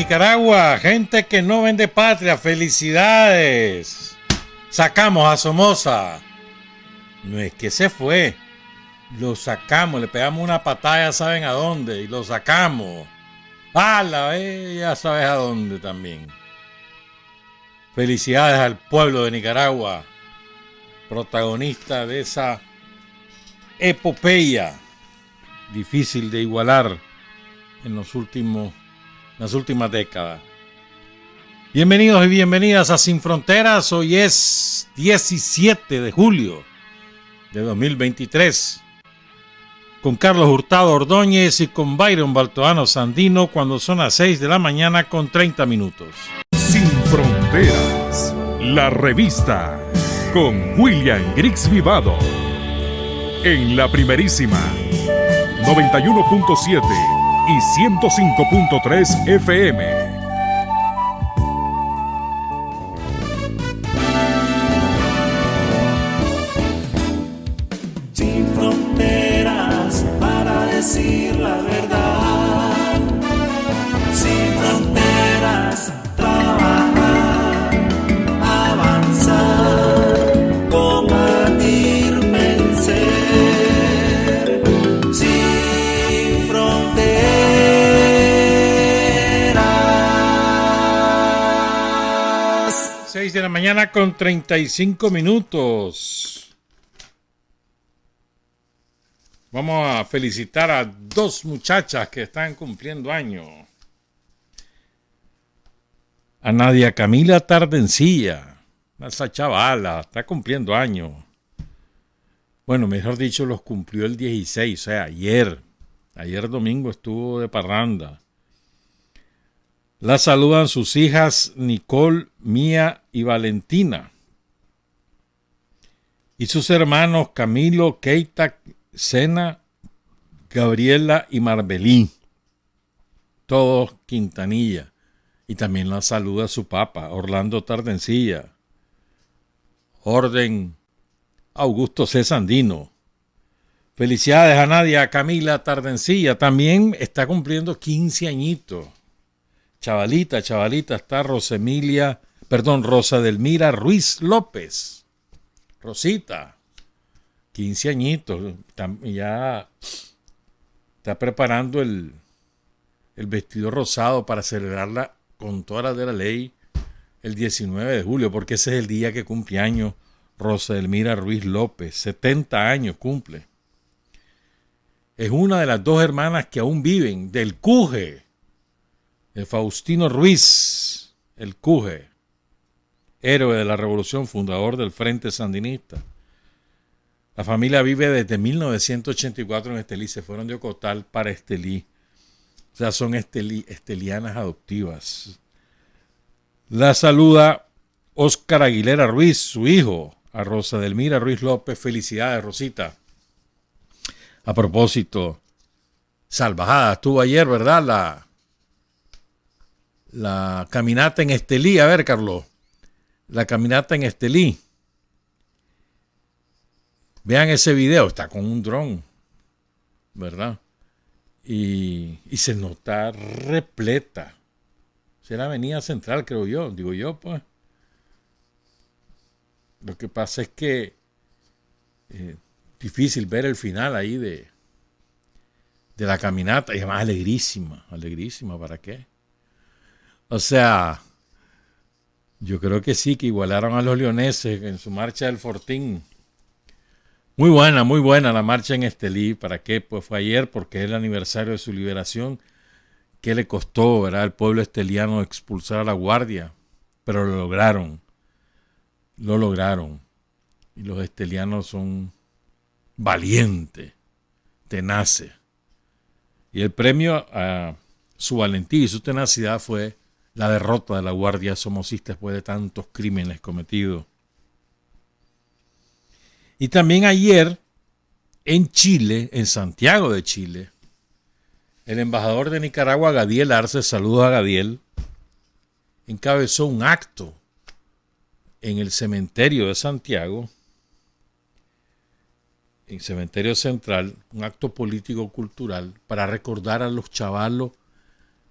Nicaragua, gente que no vende patria, felicidades. Sacamos a Somoza. No es que se fue, lo sacamos, le pegamos una patada, ya saben a dónde, y lo sacamos. Ya sabes a dónde también. Felicidades al pueblo de Nicaragua, protagonista de esa epopeya difícil de igualar en las últimas décadas. Bienvenidos y bienvenidas a Sin Fronteras. Hoy es 17 de julio de 2023. Con Carlos Hurtado Ordóñez y con Byron Baltoano Sandino cuando son las 6 de la mañana con 30 minutos. Sin Fronteras, la revista con William Griggs Vivado. En la primerísima 91.7 y 105.3 FM. Sin fronteras para decir la verdad. Sin fronteras, trabajar, avanzar, combatir, vencer. Sin fronteras. 6 de la mañana con 35 minutos. Vamos a felicitar a dos muchachas que están cumpliendo años. A Nadia Camila Tardencilla, esa chavala, está cumpliendo años. Bueno, mejor dicho, los cumplió el 16, o sea, ayer. Ayer domingo estuvo de parranda. La saludan sus hijas Nicole, Mía y Valentina. Y sus hermanos Camilo, Keita, Sena, Gabriela y Marbelín, todos Quintanilla. Y también la saluda su papá, Orlando Tardencilla. Orden Augusto C. Sandino. Felicidades a Nadia Camila Tardencilla. También está cumpliendo 15 añitos. Chavalita, está Rosa Delmira Ruiz López. Rosita. 15 añitos, ya está preparando el vestido rosado para celebrarla con todas las de la ley el 19 de julio, porque ese es el día que cumple años Rosa Delmira Ruiz López, 70 años cumple. Es una de las dos hermanas que aún viven del Cuje, de Faustino Ruiz, el Cuje, héroe de la revolución, fundador del Frente Sandinista. La familia vive desde 1984 en Estelí. Se fueron de Ocotal para Estelí. O sea, son estelianas adoptivas. La saluda Óscar Aguilera Ruiz, su hijo, a Rosa Delmira Ruiz López. Felicidades, Rosita. A propósito, salvajada estuvo ayer, ¿verdad? La caminata en Estelí. A ver, Carlos. La caminata en Estelí. Vean ese video, está con un dron, ¿verdad? Y se nota repleta. Será Avenida Central, creo yo, digo yo, pues. Lo que pasa es que difícil ver el final ahí de la caminata, y además alegrísima, ¿para qué? O sea, yo creo que sí, que igualaron a los leoneses en su marcha del Fortín. Muy buena la marcha en Estelí. ¿Para qué? Pues fue ayer porque es el aniversario de su liberación. ¿Qué le costó, verdad, al pueblo esteliano expulsar a la guardia? Pero lo lograron. Y los estelianos son valientes, tenaces. Y el premio a su valentía y su tenacidad fue la derrota de la guardia somocista después de tantos crímenes cometidos. Y también ayer, en Chile, en Santiago de Chile, el embajador de Nicaragua, Gadiel Arce, saludos a Gadiel, encabezó un acto en el cementerio de Santiago, en Cementerio Central, un acto político-cultural para recordar a los chavalos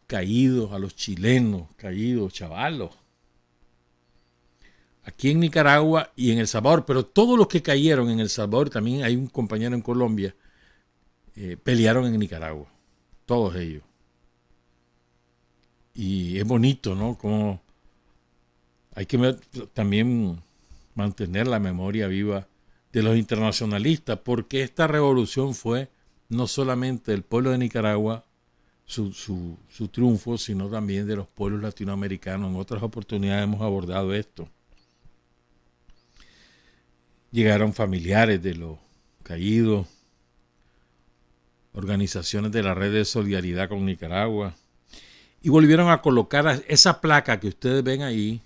caídos, a los chilenos caídos, chavalos. Aquí en Nicaragua y en El Salvador, pero todos los que cayeron en El Salvador, también hay un compañero en Colombia, pelearon en Nicaragua, todos ellos. Y es bonito, ¿no? Como hay que también mantener la memoria viva de los internacionalistas, porque esta revolución fue no solamente del pueblo de Nicaragua, su triunfo, sino también de los pueblos latinoamericanos. En otras oportunidades hemos abordado esto. Llegaron familiares de los caídos, organizaciones de la red de solidaridad con Nicaragua, y volvieron a colocar esa placa que ustedes ven ahí,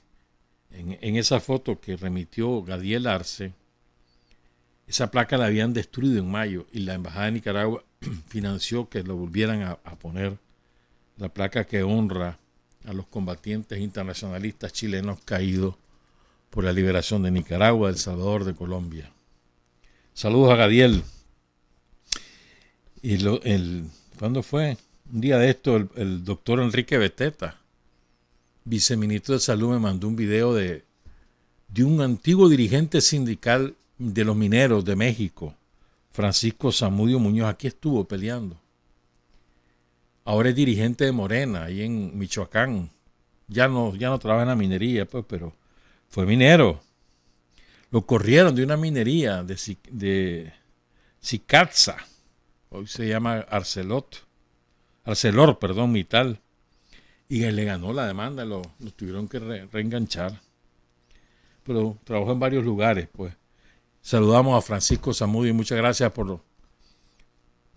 en esa foto que remitió Gadiel Arce. Esa placa la habían destruido en mayo y la Embajada de Nicaragua financió que lo volvieran a poner, la placa que honra a los combatientes internacionalistas chilenos caídos por la liberación de Nicaragua, de El Salvador, de Colombia. Saludos a Gadiel. Y ¿cuándo fue? Un día de esto, el doctor Enrique Beteta, viceministro de Salud, me mandó un video de un antiguo dirigente sindical de los mineros de México, Francisco Zamudio Muñoz. Aquí estuvo peleando. Ahora es dirigente de Morena, ahí en Michoacán. Ya no trabaja en la minería, pues, pero fue minero. Lo corrieron de una minería de Cicatza. Hoy se llama Arcelor, Mittal. Y él le ganó la demanda, lo tuvieron que reenganchar. Pero trabajó en varios lugares, pues. Saludamos a Francisco Zamudio y muchas gracias por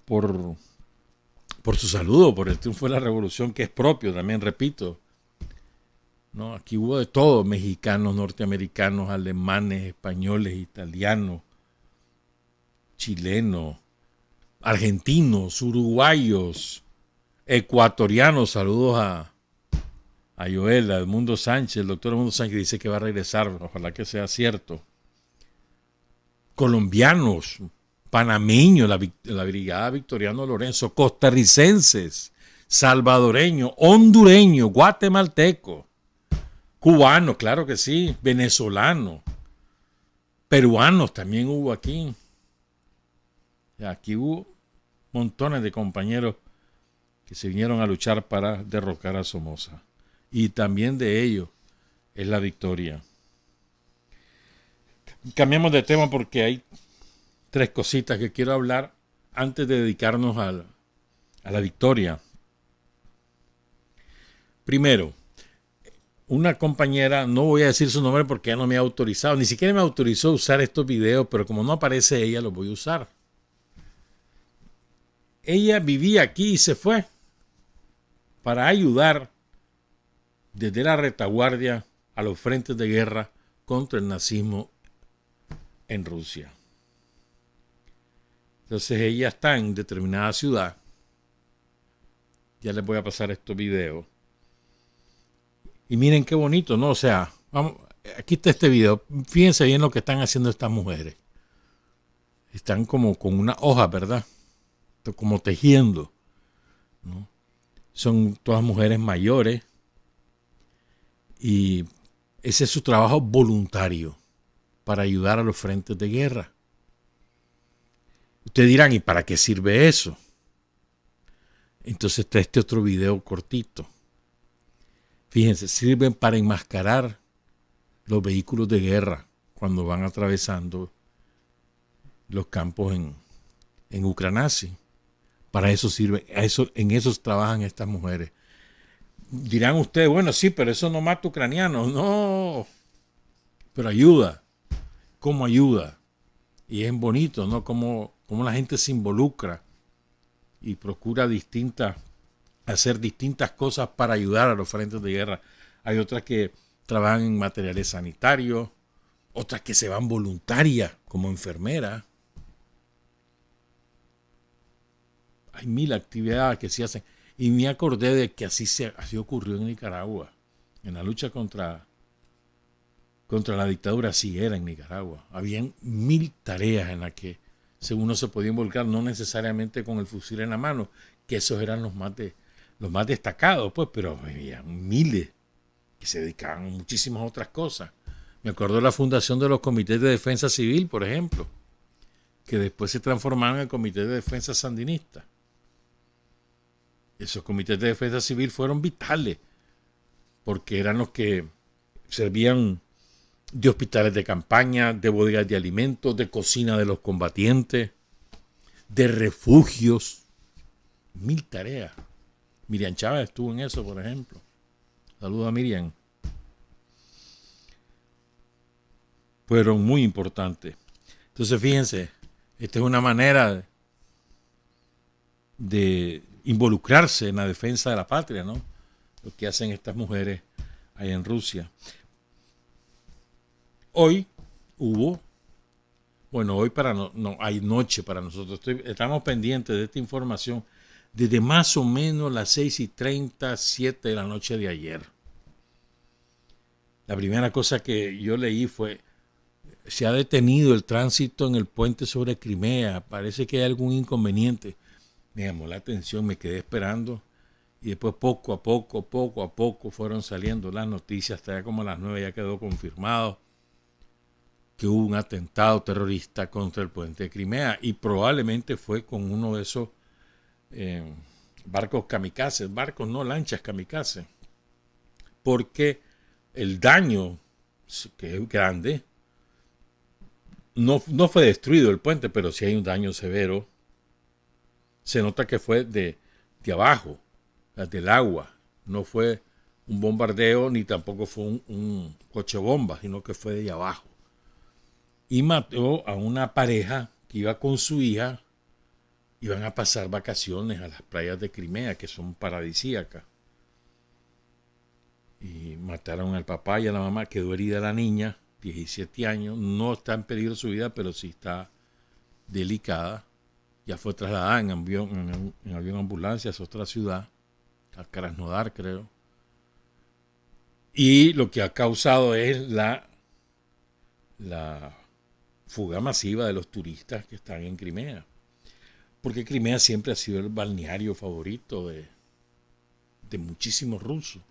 su saludo, por el triunfo de la revolución, que es propio también, repito. ¿No? Aquí hubo de todo, mexicanos, norteamericanos, alemanes, españoles, italianos, chilenos, argentinos, uruguayos, ecuatorianos. Saludos a Joel, a Edmundo Sánchez, el doctor Edmundo Sánchez, que dice que va a regresar, ojalá que sea cierto. Colombianos, panameños, la brigada Victoriano Lorenzo, costarricenses, salvadoreños, hondureños, guatemaltecos, cubanos, claro que sí, venezolanos, peruanos también hubo aquí. Aquí hubo montones de compañeros que se vinieron a luchar para derrocar a Somoza. Y también de ellos es la victoria. Cambiamos de tema porque hay 3 cositas que quiero hablar antes de dedicarnos a la victoria. Primero, una compañera, no voy a decir su nombre porque ella no me ha autorizado, ni siquiera me autorizó a usar estos videos, pero como no aparece ella, los voy a usar. Ella vivía aquí y se fue para ayudar desde la retaguardia a los frentes de guerra contra el nazismo en Rusia. Entonces ella está en determinada ciudad. Ya les voy a pasar estos videos. Y miren qué bonito, ¿no? O sea, vamos, aquí está este video. Fíjense bien lo que están haciendo estas mujeres. Están como con una hoja, ¿verdad? Como tejiendo, ¿no? Son todas mujeres mayores. Y ese es su trabajo voluntario para ayudar a los frentes de guerra. Ustedes dirán, ¿y para qué sirve eso? Entonces está este otro video cortito. Fíjense, sirven para enmascarar los vehículos de guerra cuando van atravesando los campos en Ucrania. Para eso sirve, en eso trabajan estas mujeres. Dirán ustedes, bueno, sí, pero eso no mata ucranianos. No, pero ayuda. ¿Cómo ayuda? Y es bonito, ¿no? Cómo la gente se involucra y procura hacer distintas cosas para ayudar a los frentes de guerra. Hay otras que trabajan en materiales sanitarios, otras que se van voluntarias como enfermeras. Hay 1000 actividades que se hacen. Y me acordé de que así ocurrió en Nicaragua. En la lucha contra la dictadura, así era en Nicaragua. Habían 1000 tareas en las que uno se podía involucrar, no necesariamente con el fusil en la mano, que esos eran los más los más destacados, pues, pero había miles que se dedicaban a muchísimas otras cosas. Me acuerdo de la fundación de los comités de defensa civil, por ejemplo, que después se transformaron en Comité de Defensa Sandinista. Esos comités de defensa civil fueron vitales, porque eran los que servían de hospitales de campaña, de bodegas de alimentos, de cocina de los combatientes, de refugios. 1000 tareas. Miriam Chávez estuvo en eso, por ejemplo. Saludos a Miriam. Fueron muy importantes. Entonces, fíjense, esta es una manera de involucrarse en la defensa de la patria, ¿no? Lo que hacen estas mujeres allá en Rusia. Hoy hubo, bueno, hoy hay noche para nosotros. Estamos pendientes de esta información desde más o menos las 6:30, 7 de la noche de ayer. La primera cosa que yo leí fue: se ha detenido el tránsito en el puente sobre Crimea, parece que hay algún inconveniente. Me llamó la atención, me quedé esperando y después poco a poco fueron saliendo las noticias. Hasta ya como a las 9 ya quedó confirmado que hubo un atentado terrorista contra el puente de Crimea y probablemente fue con uno de esos barcos kamikazes, lanchas kamikazes, porque el daño, que es grande, no fue destruido el puente, pero sí hay un daño severo. Se nota que fue de abajo, del agua. No fue un bombardeo ni tampoco fue un coche bomba, sino que fue de abajo. Y mató a una pareja que iba con su hija. Iban a pasar vacaciones a las playas de Crimea, que son paradisíacas. Y mataron al papá y a la mamá. Quedó herida la niña, 17 años. No está en peligro su vida, pero sí está delicada. Ya fue trasladada en avión ambulancia a otra ciudad, a Krasnodar, creo. Y lo que ha causado es la fuga masiva de los turistas que están en Crimea. Porque Crimea siempre ha sido el balneario favorito de muchísimos rusos.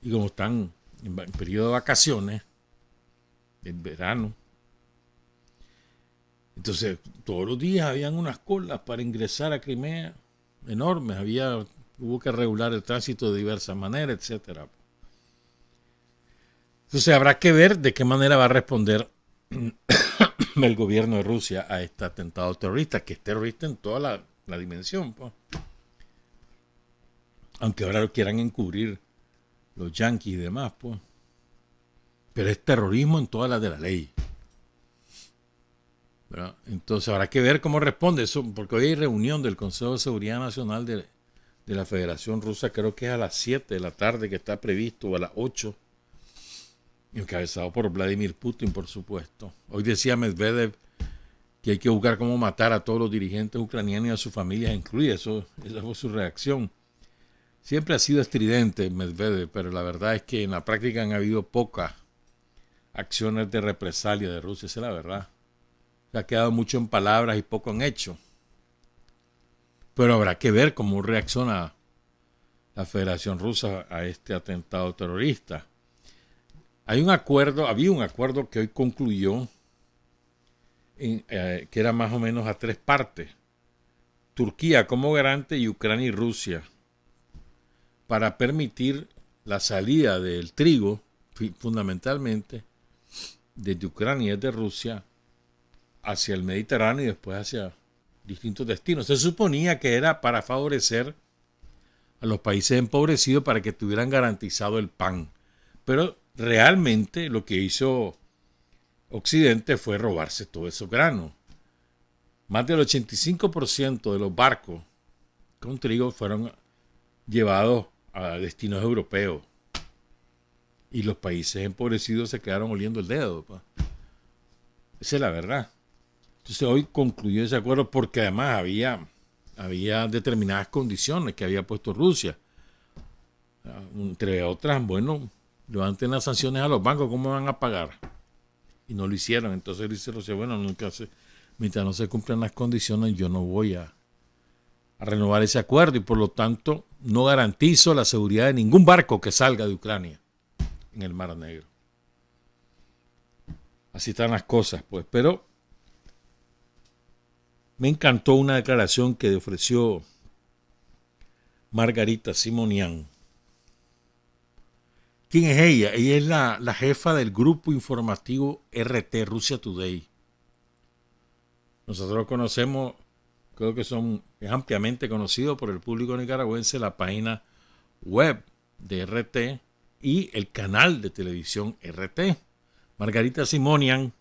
Y como están en periodo de vacaciones, en verano, entonces todos los días habían unas colas para ingresar a Crimea enormes. Hubo que regular el tránsito de diversas maneras, etc. Entonces habrá que ver de qué manera va a responder el gobierno de Rusia a este atentado terrorista, que es terrorista en toda la dimensión, pues. Aunque ahora lo quieran encubrir los yanquis y demás, pues. Pero es terrorismo en todas las de la ley, ¿verdad? Entonces habrá que ver cómo responde eso, porque hoy hay reunión del Consejo de Seguridad Nacional de la Federación Rusa, creo que es a las 7 de la tarde que está previsto, o a las 8, encabezado por Vladimir Putin, por supuesto. Hoy decía Medvedev que hay que buscar cómo matar a todos los dirigentes ucranianos y a sus familias incluidas. Esa fue su reacción. Siempre ha sido estridente Medvedev, pero la verdad es que en la práctica han habido pocas acciones de represalia de Rusia, esa es la verdad. Se ha quedado mucho en palabras y poco en hechos. Pero habrá que ver cómo reacciona la Federación Rusa a este atentado terrorista. Había un acuerdo que hoy concluyó, que era más o menos a 3 partes. Turquía como garante y Ucrania y Rusia, para permitir la salida del trigo, fundamentalmente, desde Ucrania y desde Rusia, hacia el Mediterráneo y después hacia distintos destinos. Se suponía que era para favorecer a los países empobrecidos para que tuvieran garantizado el pan. Pero realmente lo que hizo Occidente fue robarse todo esos granos. Más del 85% de los barcos con trigo fueron llevados a destinos europeos. Y los países empobrecidos se quedaron oliendo el dedo, pa. Esa es la verdad. Entonces hoy concluyó ese acuerdo porque además había determinadas condiciones que había puesto Rusia. Entre otras, bueno, levanten las sanciones a los bancos, ¿cómo van a pagar? Y no lo hicieron. Entonces dice Rusia, bueno, mientras no se cumplan las condiciones, yo no voy a a renovar ese acuerdo y por lo tanto no garantizo la seguridad de ningún barco que salga de Ucrania en el Mar Negro. Así están las cosas, pues. Pero me encantó una declaración que ofreció Margarita Simonian. ¿Quién es ella? Ella es la jefa del grupo informativo RT, Russia Today. Nosotros lo conocemos, creo que es ampliamente conocido por el público nicaragüense la página web de RT y el canal de televisión RT. Margarita Simonian,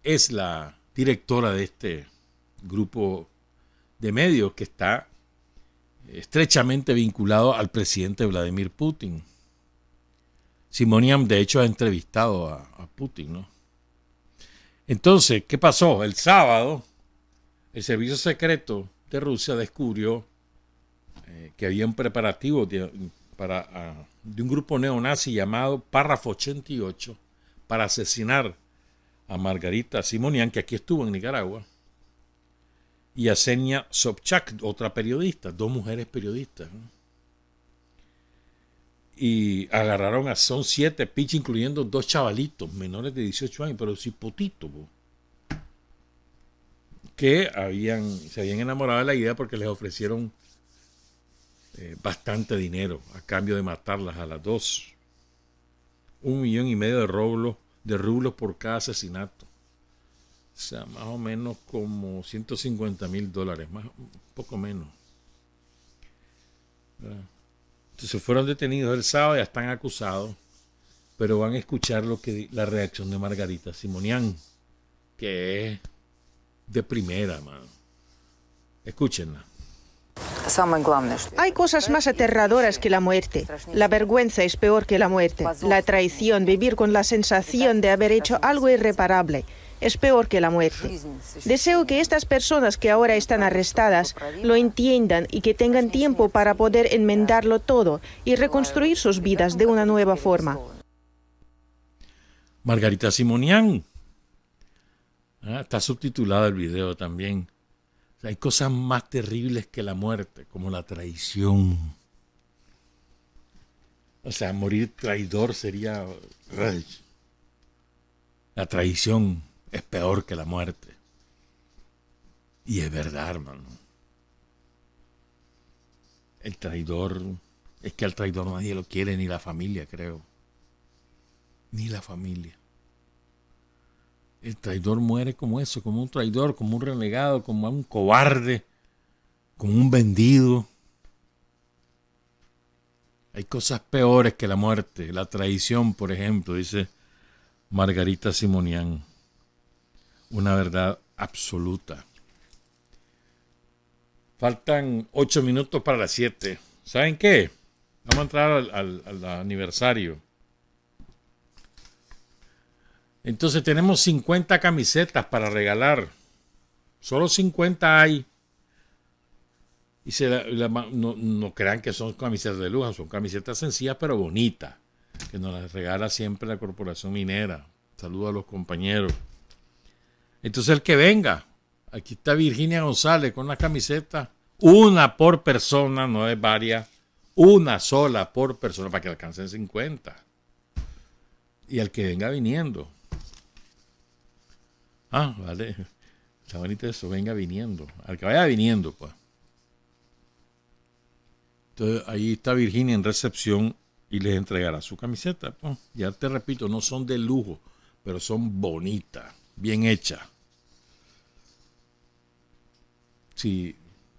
es la directora de este grupo de medios que está estrechamente vinculado al presidente Vladimir Putin. Simonian, de hecho, ha entrevistado a Putin, ¿no? Entonces, ¿qué pasó? El sábado, el servicio secreto de Rusia descubrió que había un preparativo de un grupo neonazi llamado Párrafo 88 para asesinar a Margarita Simonian, que aquí estuvo en Nicaragua, y a Ksenia Sobchak, otra periodista, 2 mujeres periodistas, ¿no? Y agarraron son 7 pichis, incluyendo 2 chavalitos menores de 18 años, pero sí potitos, que se habían enamorado de la idea porque les ofrecieron bastante dinero a cambio de matarlas a las 2. $1,5 millones de rublos por cada asesinato. O sea, más o menos como $150,000, más, un poco menos. ¿Verdad? Entonces fueron detenidos el sábado, ya están acusados, pero van a escuchar la reacción de Margarita Simonian, que es de primera, mano. Escúchenla. Hay cosas más aterradoras que la muerte. La vergüenza es peor que la muerte. La traición, vivir con la sensación de haber hecho algo irreparable, es peor que la muerte. Deseo que estas personas que ahora están arrestadas lo entiendan y que tengan tiempo para poder enmendarlo todo y reconstruir sus vidas de una nueva forma. Margarita Simonian. Está subtitulado el video también. O sea, hay cosas más terribles que la muerte, como la traición. O sea, morir traidor sería... La traición es peor que la muerte. Y es verdad, hermano. El traidor... Es que al traidor nadie lo quiere, ni la familia, creo. Ni la familia. El traidor muere como eso, como un traidor, como un renegado, como un cobarde, como un vendido. Hay cosas peores que la muerte, la traición, por ejemplo, dice Margarita Simonian. Una verdad absoluta. Faltan 8 minutos para las 7. ¿Saben qué? Vamos a entrar al aniversario. Entonces tenemos 50 camisetas para regalar. Solo 50 hay. Y no crean que son camisetas de lujo, son camisetas sencillas pero bonitas, que nos las regala siempre la Corporación Minera. Saludos a los compañeros. Entonces el que venga, aquí está Virginia González con una camiseta, una por persona, no es varias, una sola por persona para que alcancen 50. Y el que venga viniendo. Vale. Está bonito eso, venga viniendo. Al que vaya viniendo, pues. Entonces ahí está Virginia en recepción y les entregará su camiseta. Pues. Ya te repito, no son de lujo, pero son bonitas, bien hechas. Sí,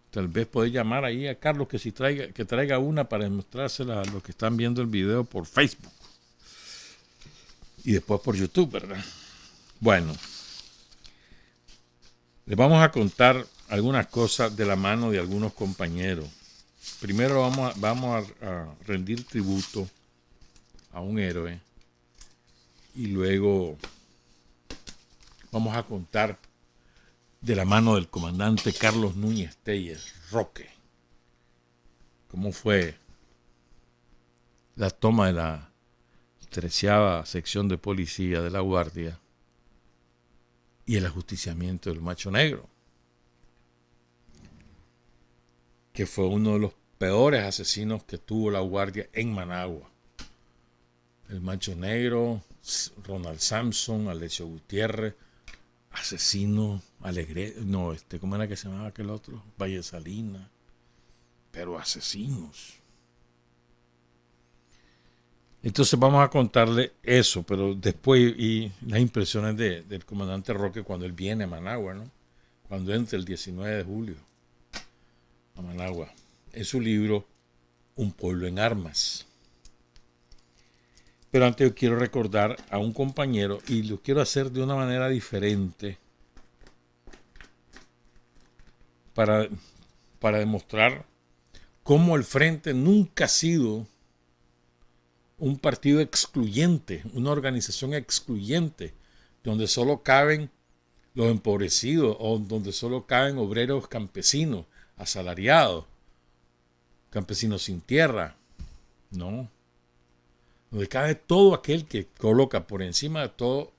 tal vez podés llamar ahí a Carlos que traiga una para mostrársela a los que están viendo el video por Facebook. Y después por YouTube, ¿verdad? Bueno. Les vamos a contar algunas cosas de la mano de algunos compañeros. Primero vamos a rendir tributo a un héroe y luego vamos a contar de la mano del comandante Carlos Núñez Telles, Roque, cómo fue la toma de la 13ª sección de policía de La Guardia y el ajusticiamiento del Macho Negro. que fue uno de los peores asesinos que tuvo la Guardia en Managua. El Macho Negro, Ronald Sampson, Alessio Gutiérrez, asesino, ¿cómo era que se llamaba aquel otro? Valle Salinas, pero asesinos. Entonces vamos a contarle eso, pero después y las impresiones del comandante Roque cuando él viene a Managua, ¿no? Cuando entra el 19 de julio a Managua, en su libro Un pueblo en armas. Pero antes yo quiero recordar a un compañero y lo quiero hacer de una manera diferente para demostrar cómo el Frente nunca ha sido un partido excluyente, una organización excluyente, donde solo caben los empobrecidos o donde solo caben obreros campesinos, asalariados, campesinos sin tierra. No. Donde cabe todo aquel que coloca por encima de todo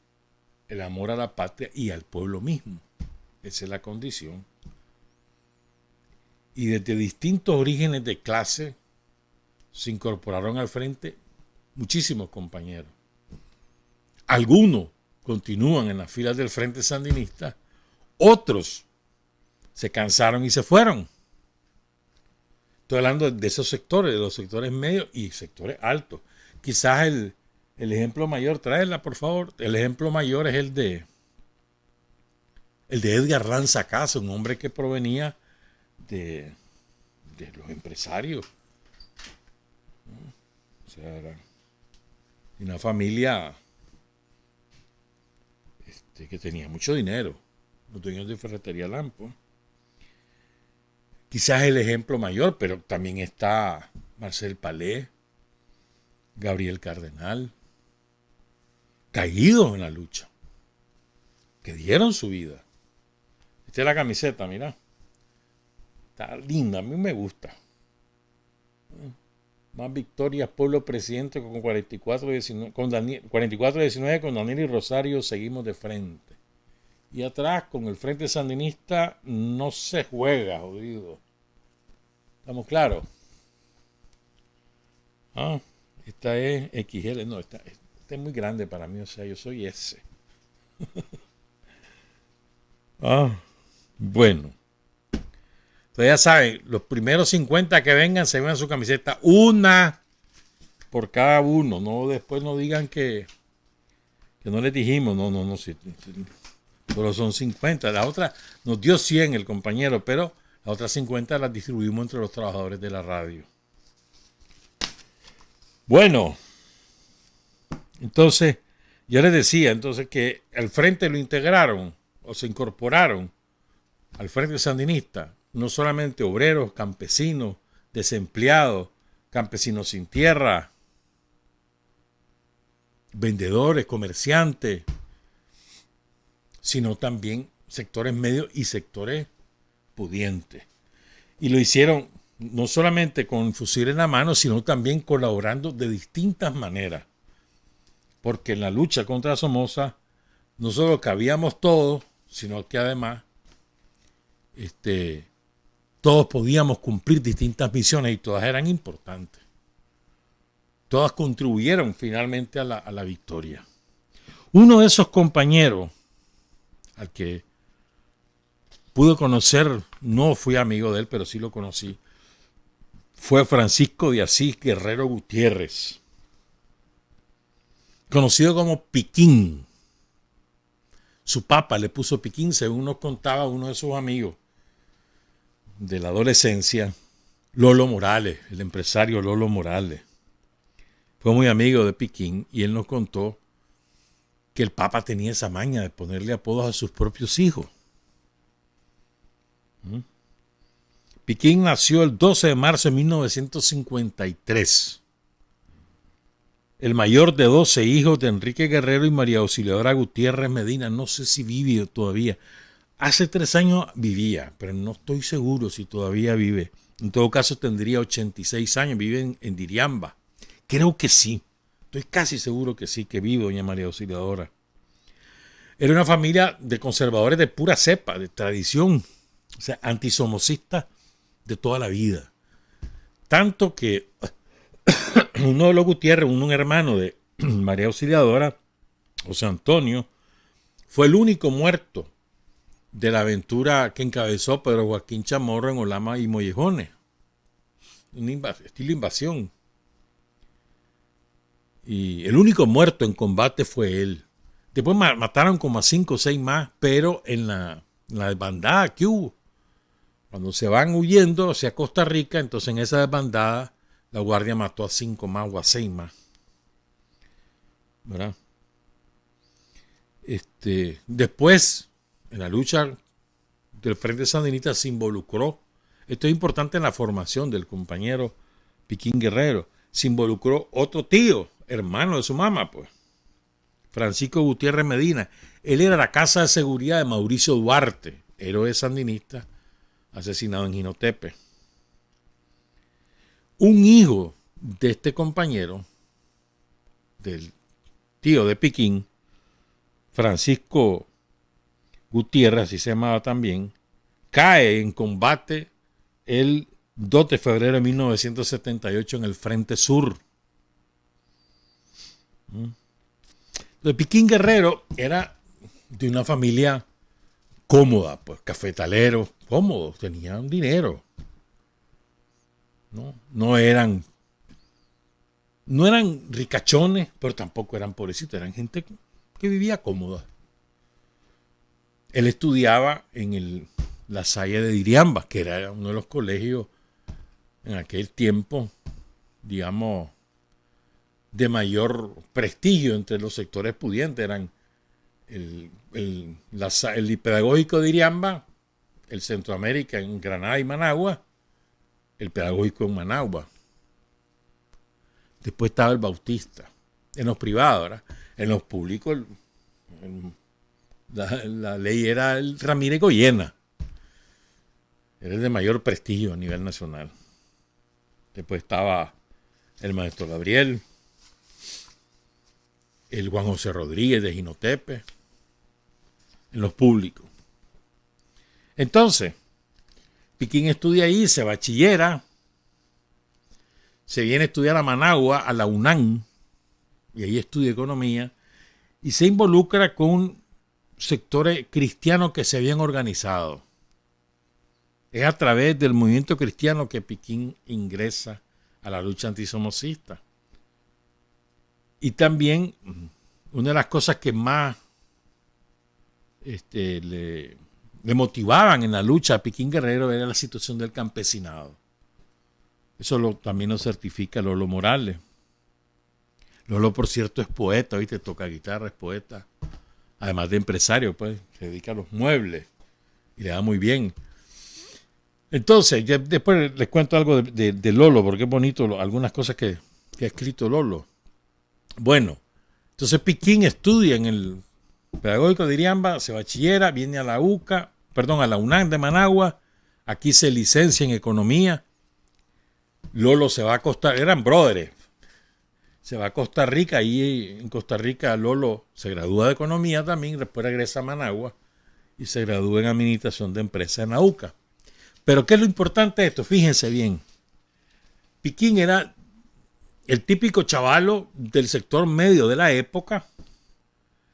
el amor a la patria y al pueblo mismo. Esa es la condición. Y desde distintos orígenes de clase se incorporaron al Frente muchísimos compañeros. Algunos continúan en las filas del Frente Sandinista, otros se cansaron y se fueron. Estoy hablando de esos sectores, de los sectores medios y sectores altos. Quizás el ejemplo mayor, tráela por favor, el ejemplo mayor es el de Edgar Lanza Casa, un hombre que provenía de los empresarios. O sea, era una familia que tenía mucho dinero, los dueños de Ferretería Lampo. Quizás el ejemplo mayor, pero también está Marcel Palé, Gabriel Cardenal, caídos en la lucha, que dieron su vida. Esta es la camiseta, mira. Está linda, a mí me gusta. Más victorias, pueblo presidente con 44-19 con Daniel y Rosario, seguimos de frente. Y atrás con el Frente Sandinista no se juega, jodido. ¿Estamos claros? Esta es XL, no, esta es muy grande para mí, o sea, yo soy S. Bueno. Entonces ya saben, los primeros 50 que vengan se llevan su camiseta, una por cada uno. No, después no digan que no les dijimos, no, sí, solo son 50. La otra nos dio 100 el compañero, pero las otras 50 las distribuimos entre los trabajadores de la radio. Bueno, entonces, yo les decía que al Frente lo integraron o se incorporaron al Frente Sandinista, no solamente obreros, campesinos, desempleados, campesinos sin tierra, vendedores, comerciantes, sino también sectores medios y sectores pudientes. Y lo hicieron no solamente con fusil en la mano, sino también colaborando de distintas maneras. Porque en la lucha contra Somoza no solo cabíamos todos, sino que además todos podíamos cumplir distintas misiones y todas eran importantes. Todas contribuyeron finalmente a la victoria. Uno de esos compañeros al que pude conocer, no fui amigo de él, pero sí lo conocí, fue Francisco de Asís Guerrero Gutiérrez, conocido como Piquín. Su papá le puso Piquín, según nos contaba uno de sus amigos de la adolescencia, Lolo Morales, el empresario Lolo Morales. Fue muy amigo de Piquín y él nos contó que el Papa tenía esa maña de ponerle apodos a sus propios hijos. Piquín nació el 12 de marzo de 1953. El mayor de 12 hijos de Enrique Guerrero y María Auxiliadora Gutiérrez Medina. No sé si vive todavía. Hace 3 años vivía, pero no estoy seguro si todavía vive. En todo caso tendría 86 años, vive en Diriamba. Creo que sí. Estoy casi seguro que sí, que vive doña María Auxiliadora. Era una familia de conservadores de pura cepa, de tradición, o sea, antisomocista de toda la vida. Tanto que uno de los Gutiérrez, un hermano de María Auxiliadora, José Antonio, fue el único muerto de la aventura que encabezó Pedro Joaquín Chamorro en Olama y Mollejones. Estilo invasión. Y el único muerto en combate fue él. Después mataron como a 5 o 6 más, pero en la desbandada que hubo, cuando se van huyendo hacia Costa Rica, entonces en esa desbandada la guardia mató a 5 más o a 6 más. ¿Verdad? Después, en la lucha del Frente Sandinista se involucró, esto es importante en la formación del compañero Piquín Guerrero, se involucró otro tío, hermano de su mamá, pues, Francisco Gutiérrez Medina. Él era la casa de seguridad de Mauricio Duarte, héroe sandinista, asesinado en Jinotepe. Un hijo de este compañero, del tío de Piquín, Francisco Gutiérrez, así se llamaba también, cae en combate el 2 de febrero de 1978 en el Frente Sur. Entonces, Piquín Guerrero era de una familia cómoda, pues cafetaleros, cómodos, tenían dinero. No eran ricachones, pero tampoco eran pobrecitos, eran gente que vivía cómoda. Él estudiaba en la Salle de Diriamba, que era uno de los colegios en aquel tiempo, digamos, de mayor prestigio entre los sectores pudientes. Eran el pedagógico de Diriamba, el Centroamérica en Granada y Managua, el pedagógico en Managua. Después estaba el Bautista, en los privados, ¿verdad? En los públicos la ley era el Ramírez Goyena, era el de mayor prestigio a nivel nacional. Después estaba el maestro Gabriel, el Juan José Rodríguez de Jinotepe, en los públicos. Entonces, Piquín estudia ahí, se bachillera, se viene a estudiar a Managua, a la UNAM, y ahí estudia economía, y se involucra con sectores cristianos que se habían organizado. Es a través del movimiento cristiano que Piquín ingresa a la lucha antisomocista. Y también una de las cosas que más le motivaban en la lucha a Piquín Guerrero era la situación del campesinado. Eso también lo certifica Lolo Morales. Lolo, por cierto, es poeta, ¿viste? Toca guitarra, es poeta. Además de empresario, pues, se dedica a los muebles y le da muy bien. Entonces, ya después les cuento algo de Lolo, porque es bonito algunas cosas que ha escrito Lolo. Bueno, entonces Piquín estudia en el pedagógico de Iriamba, se bachillera, viene a la UNAM de Managua, aquí se licencia en economía. Lolo se va a Costa Rica, eran brothers, se va a Costa Rica, y en Costa Rica Lolo se gradúa de economía también, después regresa a Managua y se gradúa en administración de empresas en AUCA. Pero ¿qué es lo importante de esto? Fíjense bien, Piquín era el típico chavalo del sector medio de la época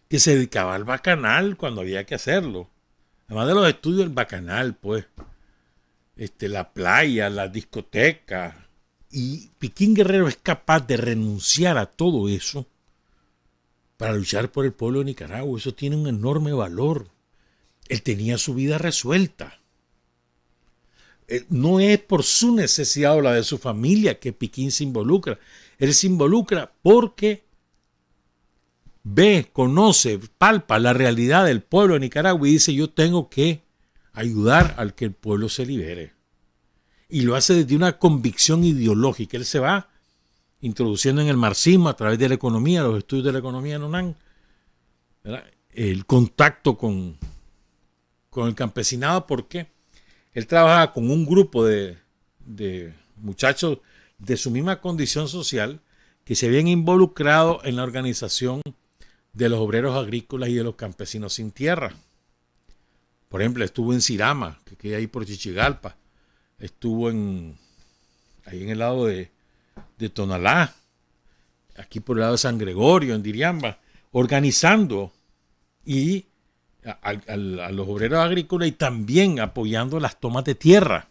que se dedicaba al bacanal cuando había que hacerlo. Además de los estudios, el bacanal, pues, la playa, la discoteca. Y Piquín Guerrero es capaz de renunciar a todo eso para luchar por el pueblo de Nicaragua. Eso tiene un enorme valor. Él tenía su vida resuelta. No es por su necesidad o la de su familia que Piquín se involucra. Él se involucra porque ve, conoce, palpa la realidad del pueblo de Nicaragua y dice: yo tengo que ayudar al que el pueblo se libere. Y lo hace desde una convicción ideológica. Él se va introduciendo en el marxismo a través de la economía, los estudios de la economía en UNAM, ¿verdad? El contacto con el campesinado, porque él trabajaba con un grupo de muchachos de su misma condición social que se habían involucrado en la organización de los obreros agrícolas y de los campesinos sin tierra. Por ejemplo, estuvo en Cirama, que queda ahí por Chichigalpa, estuvo ahí en el lado de Tonalá, aquí por el lado de San Gregorio, en Diriamba, organizando y a los obreros agrícolas y también apoyando las tomas de tierra,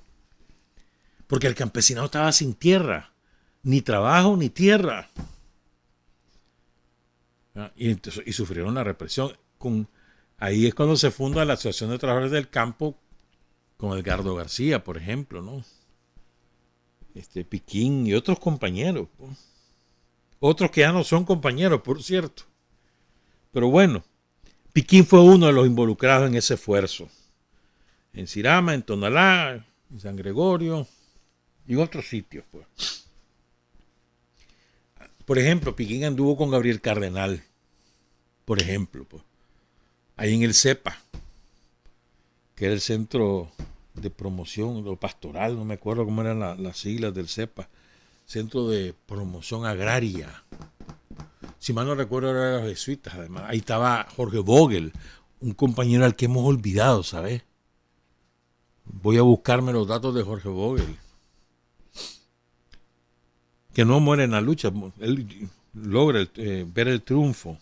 porque el campesinado estaba sin tierra, ni trabajo ni tierra, y sufrieron la represión. Ahí es cuando se funda la Asociación de Trabajadores del Campo con Edgardo García, por ejemplo, ¿no? Piquín y otros compañeros, ¿no? Otros que ya no son compañeros, por cierto. Pero bueno, Piquín fue uno de los involucrados en ese esfuerzo. En Sirama, en Tonalá, en San Gregorio y otros sitios, pues. Por ejemplo, Piquín anduvo con Gabriel Cardenal, por ejemplo, pues. Ahí en el CEPA, que era el Centro de Promoción o Pastoral, no me acuerdo cómo eran las siglas del CEPA, Centro de Promoción Agraria. Si mal no recuerdo, eran los jesuitas, además. Ahí estaba Jorge Vogel, un compañero al que hemos olvidado, ¿sabes? Voy a buscarme los datos de Jorge Vogel. Que no muere en la lucha, él logra ver el triunfo.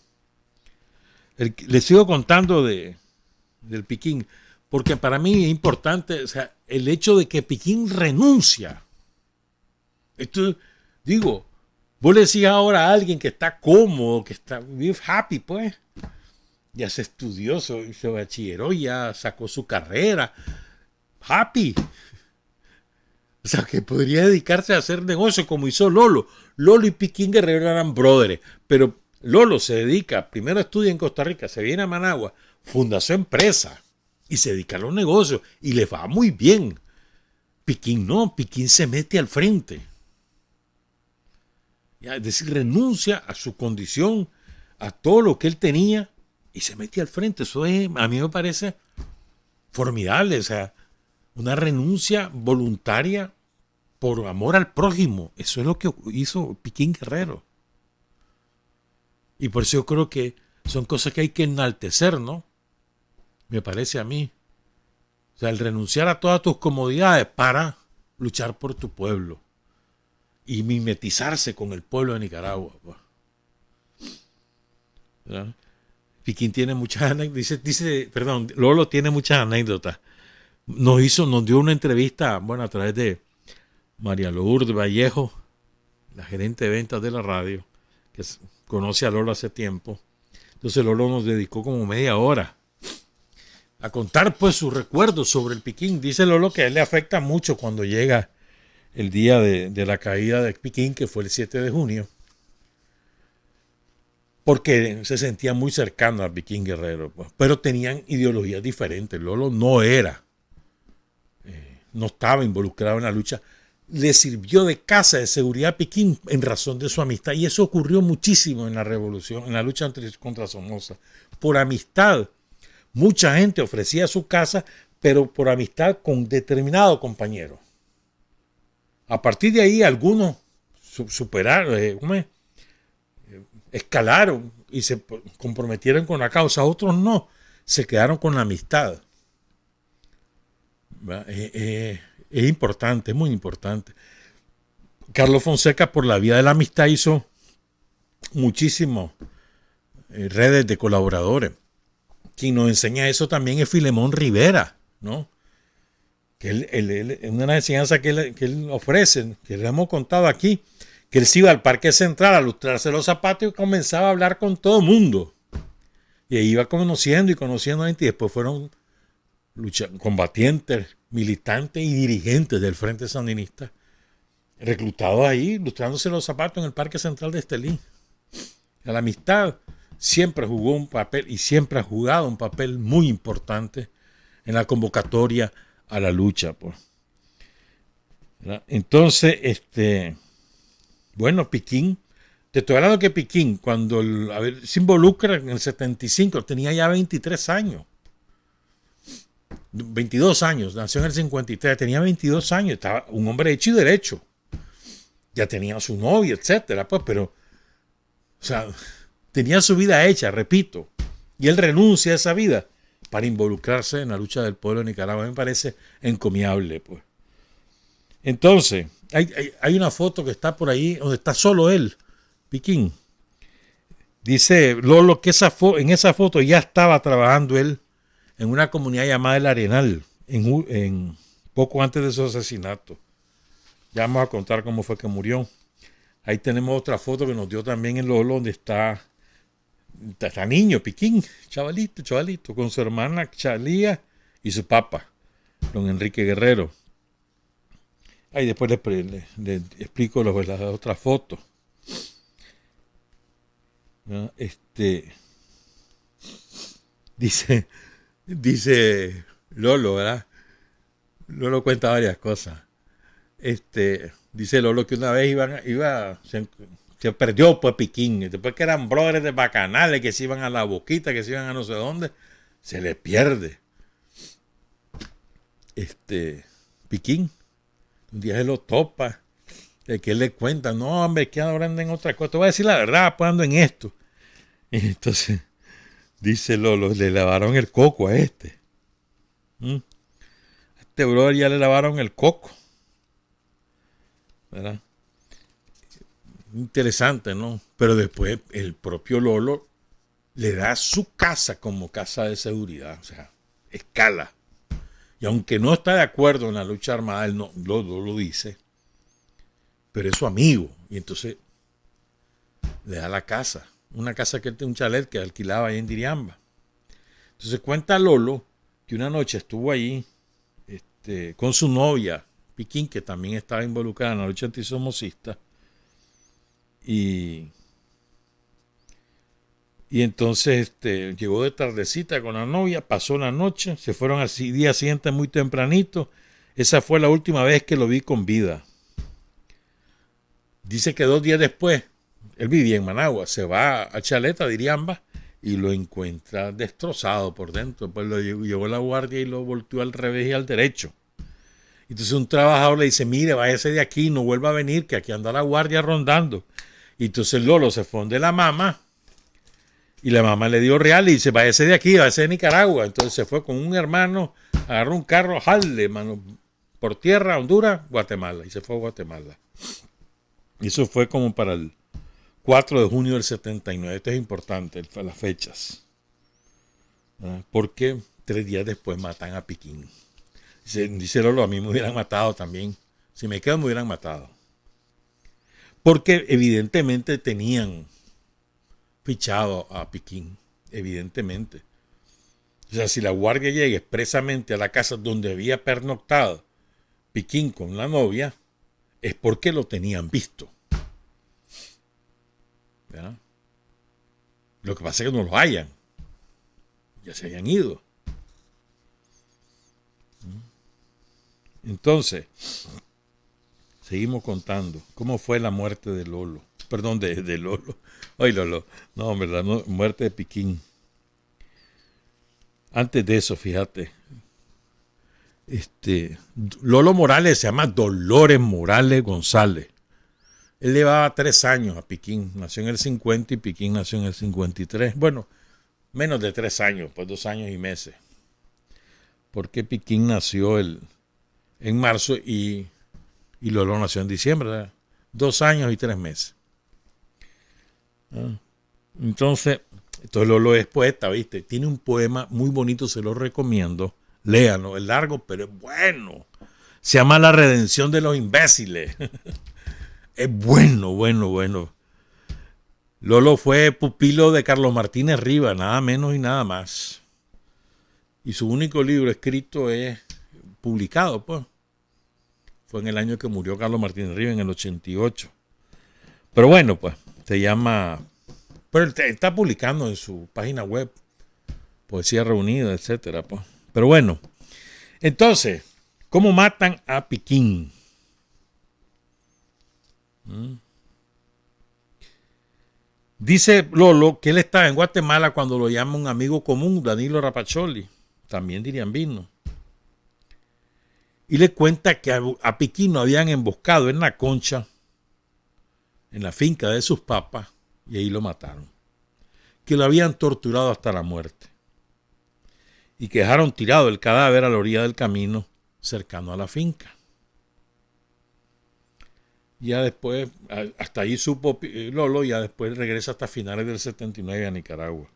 Les sigo contando del Piquín, porque para mí es importante, o sea, el hecho de que Piquín renuncia. Esto, digo, vos le decís ahora a alguien que está cómodo, que está happy, pues, ya se estudió, se bachilleró, ya sacó su carrera, happy. O sea, que podría dedicarse a hacer negocio como hizo Lolo. Lolo y Piquín Guerrero eran brothers, pero Lolo se dedica, primero estudia en Costa Rica, se viene a Managua, funda su empresa y se dedica a los negocios y le va muy bien. Piquín no, Piquín se mete al frente. Ya, es decir, renuncia a su condición, a todo lo que él tenía y se mete al frente. Eso es, a mí me parece formidable, o sea, una renuncia voluntaria por amor al prójimo. Eso es lo que hizo Piquín Guerrero. Y por eso yo creo que son cosas que hay que enaltecer, ¿no? Me parece a mí. O sea, el renunciar a todas tus comodidades para luchar por tu pueblo y mimetizarse con el pueblo de Nicaragua. ¿Verdad? Piquín tiene muchas anécdotas. Lolo tiene muchas anécdotas. Nos dio una entrevista, bueno, a través de María Lourdes Vallejo, la gerente de ventas de la radio, que conoce a Lolo hace tiempo. Entonces Lolo nos dedicó como media hora a contar pues sus recuerdos sobre el Piquín. Dice Lolo que a él le afecta mucho cuando llega el día de la caída de Piquín, que fue el 7 de junio, porque se sentía muy cercano a Piquín Guerrero, pues. Pero tenían ideologías diferentes. Lolo no estaba involucrado en la lucha. Le sirvió de casa de seguridad a Piquín en razón de su amistad, y eso ocurrió muchísimo en la revolución, en la lucha contra Somoza. Por amistad, mucha gente ofrecía su casa, pero por amistad con determinado compañero. A partir de ahí, algunos escalaron y se comprometieron con la causa, otros no, se quedaron con la amistad. Es importante, es muy importante. Carlos Fonseca, por la vía de la amistad, hizo muchísimas redes de colaboradores. Quien nos enseña eso también es Filemón Rivera, ¿no? Que él una de las enseñanzas que él ofrece, que le hemos contado aquí, que él se iba al Parque Central a lustrarse los zapatos y comenzaba a hablar con todo el mundo. Y ahí iba conociendo gente, y después fueron combatientes, militantes y dirigentes del Frente Sandinista, reclutados ahí, lustrándose los zapatos en el Parque Central de Estelí. La amistad siempre jugó un papel y siempre ha jugado un papel muy importante en la convocatoria a la lucha, pues. Entonces, bueno, Piquín, te estoy hablando que Piquín, cuando se involucra en el 75, tenía ya 23 años. 22 años, nació en el 53, tenía 22 años, estaba un hombre hecho y derecho. Ya tenía su novia, etcétera, pues, pero, o sea, tenía su vida hecha, repito, y él renuncia a esa vida para involucrarse en la lucha del pueblo de Nicaragua. Me parece encomiable, pues. Entonces, hay una foto que está por ahí donde está solo él, Piquín. Dice Lolo que en esa foto ya estaba trabajando él en una comunidad llamada El Arenal, en poco antes de su asesinato. Ya vamos a contar cómo fue que murió. Ahí tenemos otra foto que nos dio también el Lolo, donde está niño, Piquín, chavalito, con su hermana Chalía y su papá, don Enrique Guerrero. Ahí después le explico las otras fotos. ¿No? Dice Lolo, ¿verdad? Lolo cuenta varias cosas. Dice Lolo que una vez se perdió pues Piquín. Después que eran brothers de bacanales que se iban a la boquita, que se iban a no sé dónde, se le pierde. Piquín. Un día se lo topa. De que él le cuenta, no, hombre, que ahora anda en otra cosa. Te voy a decir la verdad, pues ando en esto. Y entonces, dice Lolo, le lavaron el coco a este. A este brother ya le lavaron el coco. ¿Verdad? Interesante, ¿no? Pero después el propio Lolo le da su casa como casa de seguridad. O sea, escala. Y aunque no está de acuerdo en la lucha armada, él no lo dice. Pero es su amigo. Y entonces le da la casa. Una casa que él tiene, un chalet que alquilaba ahí en Diriamba. Entonces cuenta Lolo que una noche estuvo ahí con su novia, Piquín, que también estaba involucrada en la lucha antisomocista. Y entonces llegó de tardecita con la novia, pasó la noche, se fueron al día siguiente muy tempranito. Esa fue la última vez que lo vi con vida. Dice que 2 días después, él vivía en Managua, se va a Chaleta, Diriamba, y lo encuentra destrozado por dentro. Pues lo llevó la guardia y lo volteó al revés y al derecho. Entonces un trabajador le dice, mire, váyase de aquí, no vuelva a venir, que aquí anda la guardia rondando. Y entonces Lolo se fue de la mamá, y la mamá le dio real y dice, váyase de aquí, váyase de Nicaragua. Entonces se fue con un hermano, agarró un carro, jalde, mano, por tierra, Honduras, Guatemala, y se fue a Guatemala. Y eso fue como para el 4 de junio del 79. Esto es importante, las fechas. Porque 3 días después matan a Piquín. Dice Lolo, a mí me hubieran matado también. Si me quedo, me hubieran matado. Porque evidentemente tenían fichado a Piquín. Evidentemente. O sea, si la guardia llega expresamente a la casa donde había pernoctado Piquín con la novia, es porque lo tenían visto. ¿Verdad? Lo que pasa es que no lo hayan. Ya se hayan ido. Entonces, seguimos contando. ¿Cómo fue la muerte de Lolo? Perdón, de Lolo. Ay, Lolo. No, hombre, la muerte de Piquín. Antes de eso, fíjate. Lolo Morales se llama Dolores Morales González. Él llevaba 3 años a Piquín. Nació en el 50 y Piquín nació en el 53. Bueno, menos de 3 años, pues 2 años y meses. Porque Piquín nació en marzo y Lolo nació en diciembre. ¿Verdad? 2 años y 3 meses. Entonces Lolo es poeta, ¿viste? Tiene un poema muy bonito, se lo recomiendo. Léanlo, es largo, pero es bueno. Se llama La redención de los imbéciles. Es bueno. Lolo fue pupilo de Carlos Martínez Rivas, nada menos y nada más. Y su único libro escrito es publicado, pues. Fue en el año que murió Carlos Martínez Rivas, en el 88. Pero bueno, pues, se llama... Pero él está publicando en su página web Poesía Reunida, etcétera, pues. Pero bueno, entonces, ¿cómo matan a Piquín? Dice Lolo que él estaba en Guatemala cuando lo llama un amigo común, Danilo Rapacholi, también diriambino. Y le cuenta que a Piquín lo habían emboscado en la Concha, en la finca de sus papas, y ahí lo mataron. Que lo habían torturado hasta la muerte. Y que dejaron tirado el cadáver a la orilla del camino cercano a la finca. Ya después, hasta ahí supo Lolo, ya después regresa hasta finales del 79 a Nicaragua.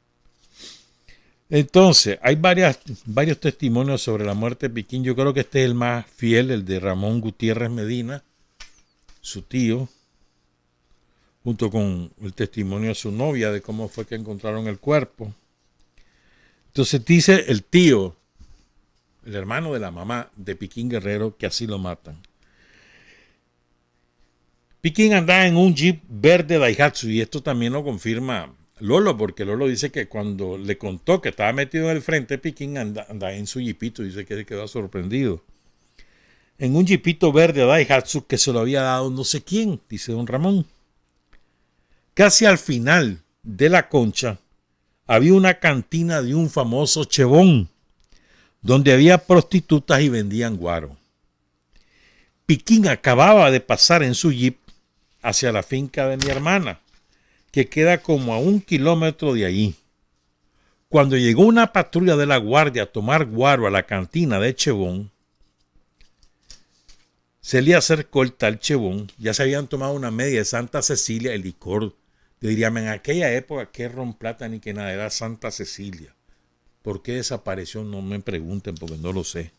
Entonces, hay varios testimonios sobre la muerte de Piquín. Yo creo que este es el más fiel, el de Ramón Gutiérrez Medina, su tío, junto con el testimonio de su novia de cómo fue que encontraron el cuerpo. Entonces dice el tío, el hermano de la mamá de Piquín Guerrero, que así lo matan. Piquín andaba en un Jeep verde Daihatsu, y esto también lo confirma Lolo, porque Lolo dice que cuando le contó que estaba metido en el frente, Piquín andaba en su jeepito, dice que quedó sorprendido. En un jeepito verde Daihatsu que se lo había dado no sé quién, dice don Ramón. Casi al final de la concha había una cantina de un famoso chebón, donde había prostitutas y vendían guaro. Piquín acababa de pasar en su jeep hacia la finca de mi hermana, que queda como a 1 kilómetro de allí. Cuando llegó una patrulla de la guardia a tomar guaro a la cantina de Chebón, se le acercó el tal Chebón. Ya se habían tomado una media de Santa Cecilia, el licor. Yo diría, en aquella época, ¿qué ron plata ni que nada? Era Santa Cecilia. ¿Por qué desapareció? No me pregunten, porque no lo sé.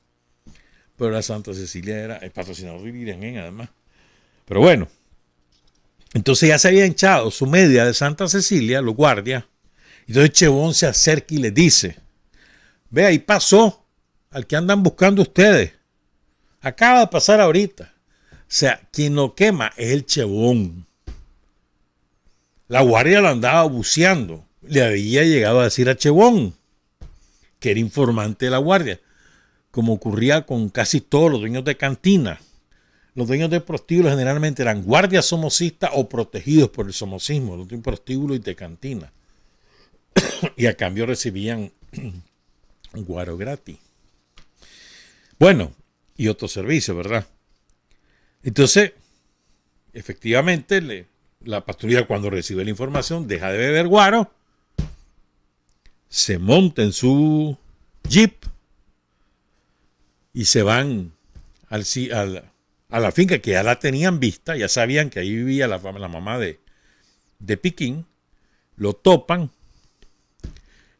Pero la Santa Cecilia era el patrocinador de Virgen, además. Pero bueno. Entonces ya se había hinchado su media de Santa Cecilia, los guardias. Entonces Chebón se acerca y le dice, ve, ahí pasó al que andan buscando ustedes. Acaba de pasar ahorita. O sea, quien lo quema es el Chebón. La guardia lo andaba buceando. Le había llegado a decir a Chebón, que era informante de la guardia, como ocurría con casi todos los dueños de cantina. Los dueños de prostíbulos generalmente eran guardias somocistas o protegidos por el somocismo, los de un prostíbulo y de cantina. Y a cambio recibían un guaro gratis. Bueno, y otro servicio, ¿verdad? Entonces, efectivamente, la patrulla cuando recibe la información deja de beber guaro, se monta en su jeep y se van a la finca que ya la tenían vista, ya sabían que ahí vivía la mamá de Piquín. Lo topan,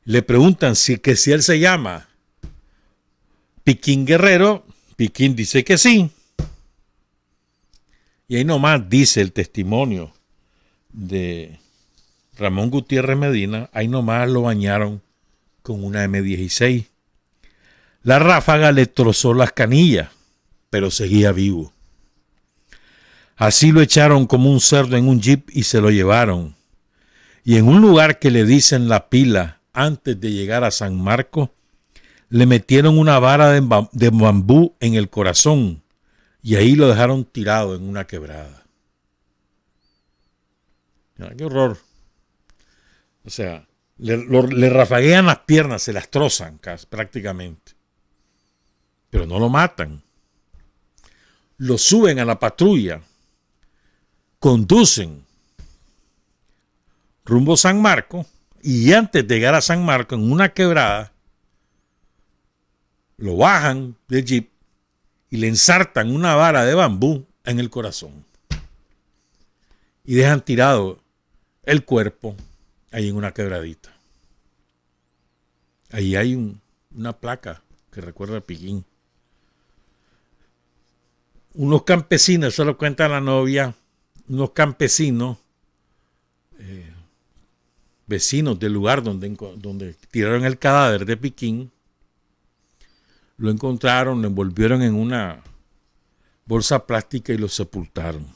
le preguntan si él se llama Piquín Guerrero. Piquín dice que sí. Y ahí nomás dice el testimonio de Ramón Gutiérrez Medina, ahí nomás lo bañaron con una M16. La ráfaga le trozó las canillas, pero seguía vivo. Así lo echaron como un cerdo en un jeep y se lo llevaron. Y en un lugar que le dicen La Pila, antes de llegar a San Marcos, le metieron una vara de bambú en el corazón y ahí lo dejaron tirado en una quebrada. ¡Qué horror! O sea, le rafaguean las piernas, se las trozan prácticamente. Pero no lo matan. Lo suben a la patrulla, conducen rumbo a San Marcos y antes de llegar a San Marcos, en una quebrada, lo bajan del jeep y le ensartan una vara de bambú en el corazón. Y dejan tirado el cuerpo ahí en una quebradita. Ahí hay una placa que recuerda a Piquín. Unos campesinos, eso lo cuenta la novia, unos campesinos, vecinos del lugar donde tiraron el cadáver de Piquín, lo encontraron, lo envolvieron en una bolsa plástica y lo sepultaron.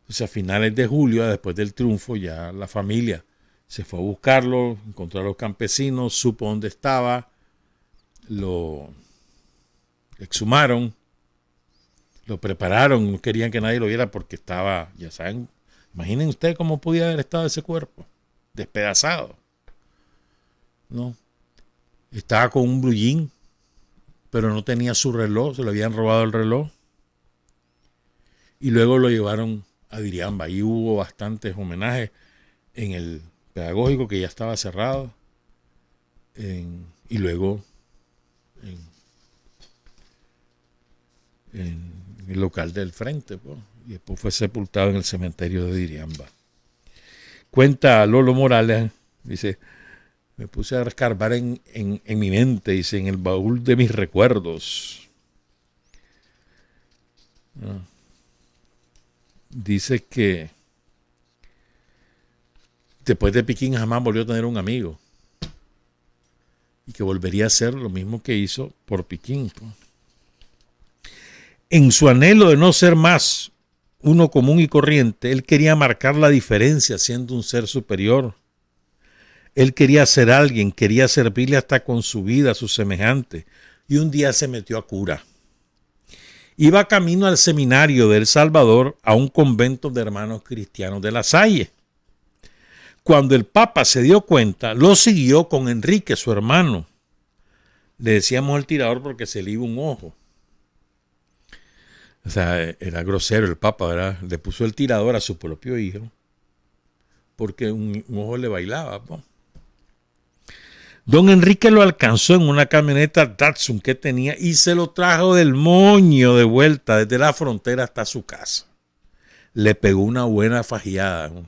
Entonces a finales de julio, después del triunfo, ya la familia se fue a buscarlo, encontró a los campesinos, supo dónde estaba, lo exhumaron, lo prepararon, no querían que nadie lo viera porque estaba, ya saben, imaginen ustedes cómo podía haber estado ese cuerpo, despedazado, ¿no? Estaba con un blue jean, pero no tenía su reloj, se le habían robado el reloj. Y luego lo llevaron a Diriamba. Ahí hubo bastantes homenajes en el pedagógico que ya estaba cerrado. Y luego en el local del frente, pues, y después fue sepultado en el cementerio de Diriamba. Cuenta Lolo Morales, dice, me puse a escarbar en mi mente, dice, en el baúl de mis recuerdos. Dice que después de Piquín jamás volvió a tener un amigo y que volvería a hacer lo mismo que hizo por Piquín. En su anhelo de no ser más uno común y corriente, él quería marcar la diferencia siendo un ser superior. Él quería ser alguien, quería servirle hasta con su vida a sus semejantes, y un día se metió a cura. Iba camino al seminario de El Salvador, a un convento de hermanos cristianos de La Salle. Cuando el Papa se dio cuenta, lo siguió con Enrique, su hermano. Le decíamos el tirador porque se le iba un ojo. O sea, era grosero el Papa, ¿verdad? Le puso el tirador a su propio hijo porque un ojo le bailaba, ¿no? Don Enrique lo alcanzó en una camioneta Datsun que tenía y se lo trajo del moño de vuelta desde la frontera hasta su casa. Le pegó una buena fajeada, ¿no?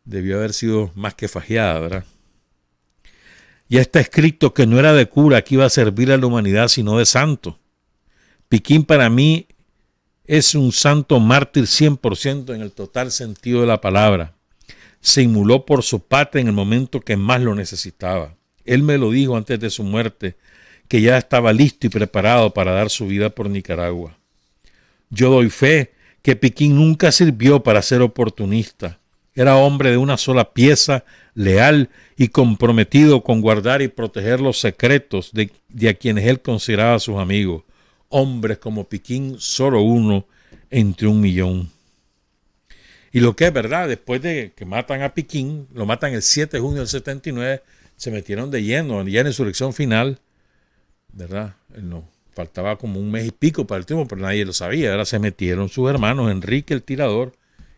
Debió haber sido más que fajeada, ¿verdad? Ya está escrito que no era de cura que iba a servir a la humanidad, sino de santo. Piquín para mí es un santo mártir 100% en el total sentido de la palabra. Se inmoló por su patria en el momento que más lo necesitaba. Él me lo dijo antes de su muerte, que ya estaba listo y preparado para dar su vida por Nicaragua. Yo doy fe que Piquín nunca sirvió para ser oportunista. Era hombre de una sola pieza, leal y comprometido con guardar y proteger los secretos de a quienes él consideraba sus amigos. Hombres como Piquín, solo uno entre 1.000.000. Y lo que es verdad, después de que matan a Piquín, lo matan el 7 de junio del 79, se metieron de lleno, ya en insurrección final, ¿verdad? No, faltaba como un mes y pico para el tiempo, pero nadie lo sabía. Ahora se metieron sus hermanos, Enrique el tirador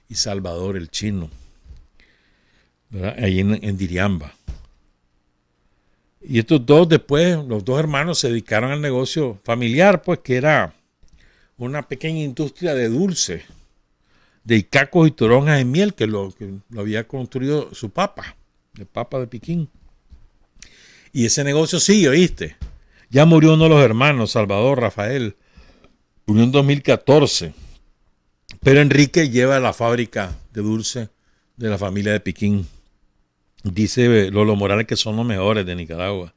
y Salvador el chino, ¿verdad? Ahí en Diriamba. Y estos dos después, los dos hermanos se dedicaron al negocio familiar, pues que era una pequeña industria de dulce, de icacos y toronjas en miel, que lo había construido su papá, el papá de Piquín. Y ese negocio sigue, ¿oíste? Ya murió uno de los hermanos, Salvador, Rafael, murió en 2014. Pero Enrique lleva la fábrica de dulce de la familia de Piquín. Dice Lolo Morales que son los mejores de Nicaragua.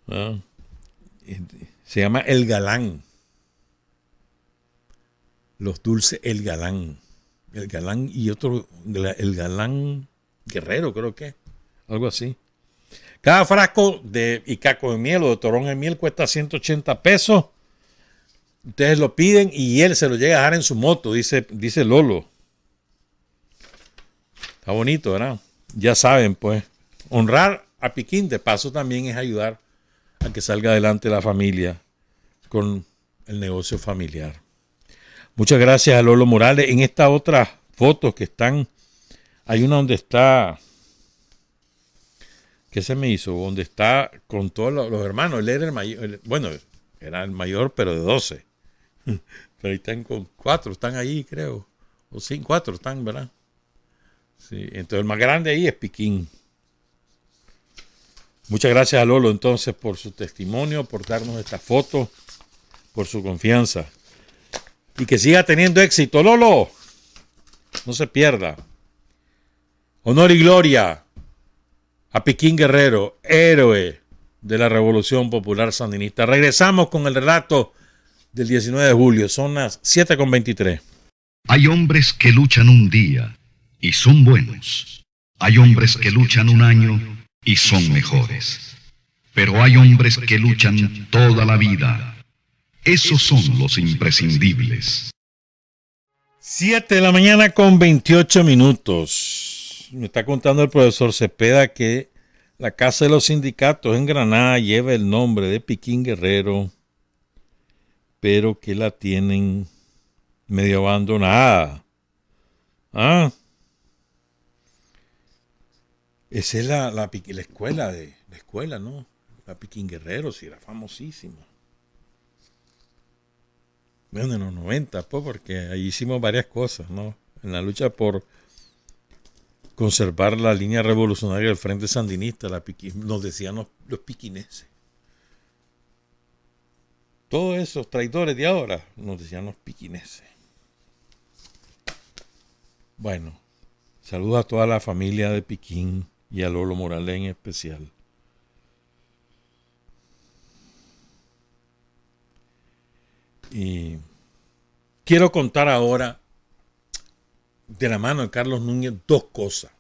¿Ah? Se llama El Galán. Los dulces El Galán. El Galán y otro, El Galán Guerrero, creo que. Algo así. Cada frasco de icaco de miel o de torón en miel cuesta 180 pesos. Ustedes lo piden y él se lo llega a dejar en su moto, dice Lolo. Está bonito, ¿verdad? Ya saben, pues, honrar a Piquín de paso también es ayudar a que salga adelante la familia con el negocio familiar. Muchas gracias a Lolo Morales. En estas otras fotos que están, hay una donde está, ¿qué se me hizo? Donde está con todos los hermanos. Él era el mayor, bueno, era el mayor, pero de 12. Pero ahí están con 4, están ahí, creo. O 5, 4 están, ¿verdad? Sí, entonces el más grande ahí es Piquín. Muchas gracias a Lolo entonces por su testimonio, por darnos esta foto, por su confianza. Y que siga teniendo éxito, Lolo. No se pierda. Honor y gloria a Piquín Guerrero, héroe de la Revolución Popular Sandinista. Regresamos con el relato del 19 de julio. Son las 7:23. Hay hombres que luchan un día y son buenos. Hay hombres que luchan un año y son mejores. Pero hay hombres que luchan toda la vida. Esos son los imprescindibles. 7:28. Me está contando el profesor Cepeda que la Casa de los Sindicatos en Granada lleva el nombre de Piquín Guerrero, pero que la tienen medio abandonada. ¿Ah? Esa es la escuela, ¿no? La Piquín Guerrero, sí, era famosísima. bueno, en los 90, pues, porque ahí hicimos varias cosas, ¿no? En la lucha por conservar la línea revolucionaria del Frente Sandinista, nos decían los piquineses. Todos esos traidores de ahora nos decían los piquineses. Bueno, saludos a toda la familia de Piquín y a Lolo Morales en especial. Y quiero contar ahora, de la mano de Carlos Núñez, dos cosas.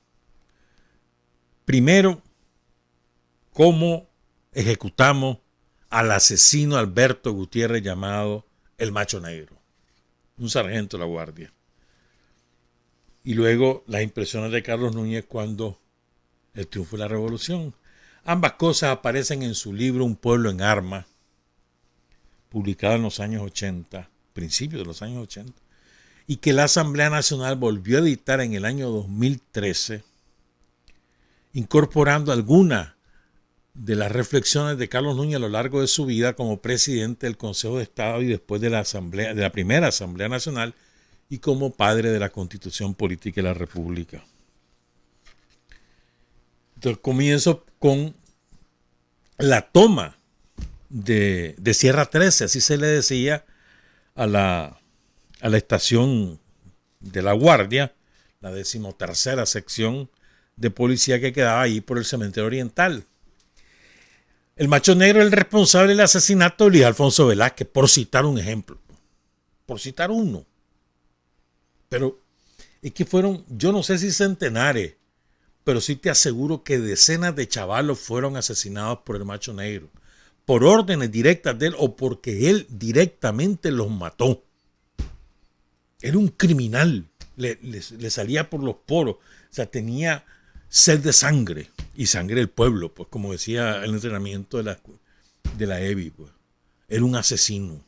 Primero, cómo ejecutamos al asesino Alberto Gutiérrez llamado el Macho Negro, un sargento de la Guardia. Y luego las impresiones de Carlos Núñez cuando el triunfo de la revolución. Ambas cosas aparecen en su libro Un pueblo en armas, publicado en los años 80, principios de los años 80, y que la Asamblea Nacional volvió a editar en el año 2013, incorporando algunas de las reflexiones de Carlos Núñez a lo largo de su vida como presidente del Consejo de Estado y después de la primera Asamblea Nacional y como padre de la Constitución Política de la República. Entonces comienzo con la toma de Sierra 13, así se le decía a la estación de la Guardia, la 13ª sección de policía que quedaba ahí por el Cementerio Oriental. El Macho Negro es el responsable del asesinato de Luis Alfonso Velázquez, por citar un ejemplo, por citar uno. Pero es que fueron, yo no sé si centenares, pero sí te aseguro que decenas de chavalos fueron asesinados por el Macho Negro, por órdenes directas de él o porque él directamente los mató. Era un criminal, le salía por los poros, o sea, tenía sed de sangre y sangre del pueblo, pues como decía el entrenamiento de la EBI, pues. Era un asesino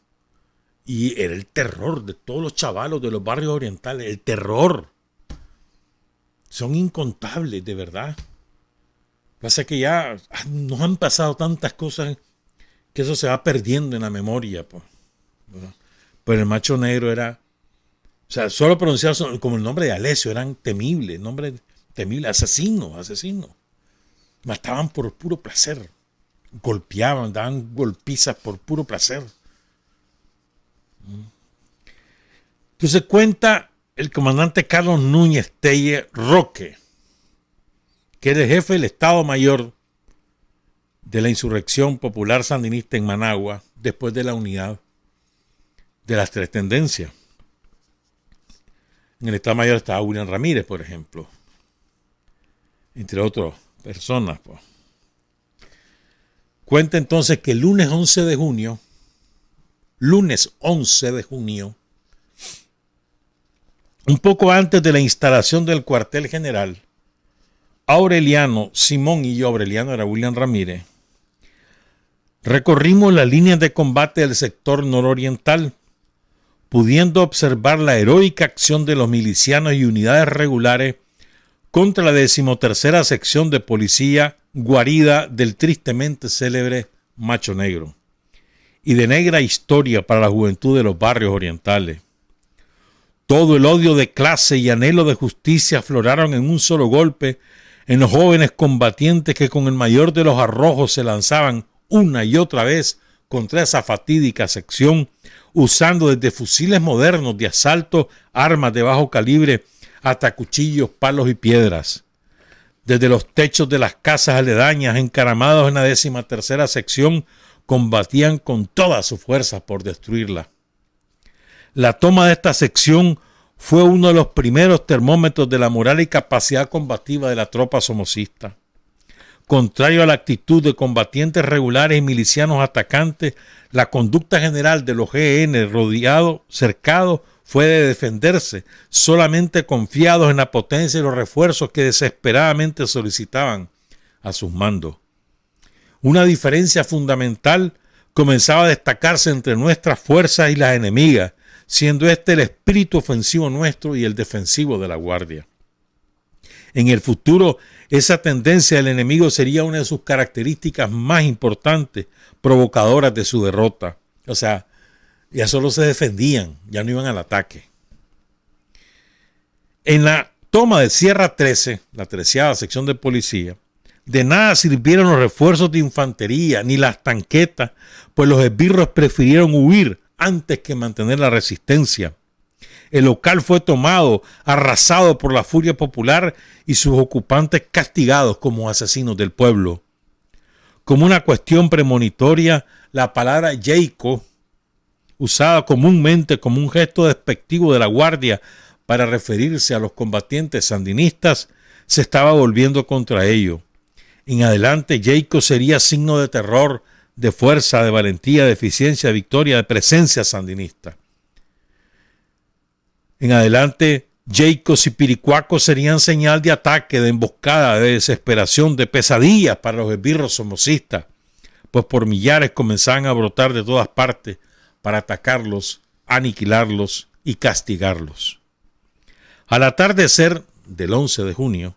y era el terror de todos los chavalos de los barrios orientales, el terror. Son incontables, de verdad. Pasa que ya nos han pasado tantas cosas que eso se va perdiendo en la memoria, pues, ¿verdad? Pero el Macho Negro era, o sea, solo pronunciados como el nombre de Alessio, eran temibles, asesinos. Mataban por puro placer, golpeaban, daban golpizas por puro placer. Entonces cuenta el comandante Carlos Núñez Telle Roque, que era el jefe del Estado Mayor de la insurrección popular sandinista en Managua después de la unidad de las tres tendencias. En el Estado Mayor estaba William Ramírez, por ejemplo, entre otras personas. Pues. Cuenta entonces que el lunes 11 de junio, un poco antes de la instalación del cuartel general, Aureliano, Simón y yo, Aureliano era William Ramírez, recorrimos las líneas de combate del sector nororiental, pudiendo observar la heroica acción de los milicianos y unidades regulares contra la 13ª sección de policía guarida del tristemente célebre Macho Negro, y de negra historia para la juventud de los barrios orientales. Todo el odio de clase y anhelo de justicia afloraron en un solo golpe en los jóvenes combatientes que con el mayor de los arrojos se lanzaban una y otra vez contra esa fatídica sección, usando desde fusiles modernos de asalto, armas de bajo calibre, hasta cuchillos, palos y piedras. Desde los techos de las casas aledañas, encaramados en la 13ª sección, combatían con toda su fuerza por destruirla. La toma de esta sección fue uno de los primeros termómetros de la moral y capacidad combativa de la tropa somocista. Contrario a la actitud de combatientes regulares y milicianos atacantes, la conducta general de los GN cercados fue de defenderse, solamente confiados en la potencia y los refuerzos que desesperadamente solicitaban a sus mandos. Una diferencia fundamental comenzaba a destacarse entre nuestras fuerzas y las enemigas, siendo este el espíritu ofensivo nuestro y el defensivo de la Guardia. En el futuro, esa tendencia del enemigo sería una de sus características más importantes, provocadoras de su derrota. O sea, Ya solo se defendían, ya no iban al ataque. En la toma de Sierra 13, la 13ª sección de policía, de nada sirvieron los refuerzos de infantería ni las tanquetas, pues los esbirros prefirieron huir antes que mantener la resistencia. El local fue tomado, arrasado por la furia popular y sus ocupantes castigados como asesinos del pueblo. Como una cuestión premonitoria, la palabra Jayco, usada comúnmente como un gesto despectivo de la Guardia para referirse a los combatientes sandinistas, se estaba volviendo contra ellos. En adelante, Jayco sería signo de terror, de fuerza, de valentía, de eficiencia, de victoria, de presencia sandinista. En adelante, Jaycos y Piricuacos serían señal de ataque, de emboscada, de desesperación, de pesadillas para los esbirros somocistas, pues por millares comenzaban a brotar de todas partes para atacarlos, aniquilarlos y castigarlos. Al atardecer del 11 de junio,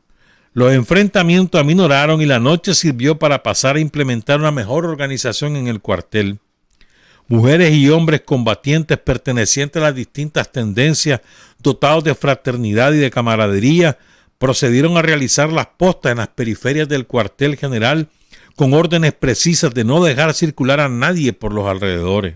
los enfrentamientos aminoraron y la noche sirvió para pasar a implementar una mejor organización en el cuartel. Mujeres y hombres combatientes pertenecientes a las distintas tendencias, dotados de fraternidad y de camaradería, procedieron a realizar las postas en las periferias del cuartel general con órdenes precisas de no dejar circular a nadie por los alrededores.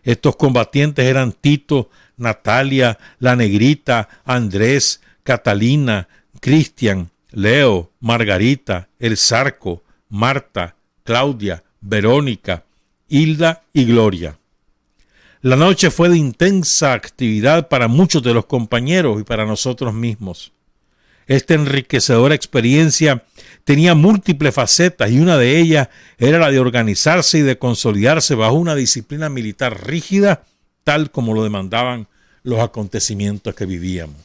Estos combatientes eran Tito, Natalia, La Negrita, Andrés, Catalina, Cristian, Leo, Margarita, El Zarco, Marta, Claudia, Verónica, Hilda y Gloria. La noche fue de intensa actividad para muchos de los compañeros y para nosotros mismos. Esta enriquecedora experiencia tenía múltiples facetas y una de ellas era la de organizarse y de consolidarse bajo una disciplina militar rígida, tal como lo demandaban los acontecimientos que vivíamos.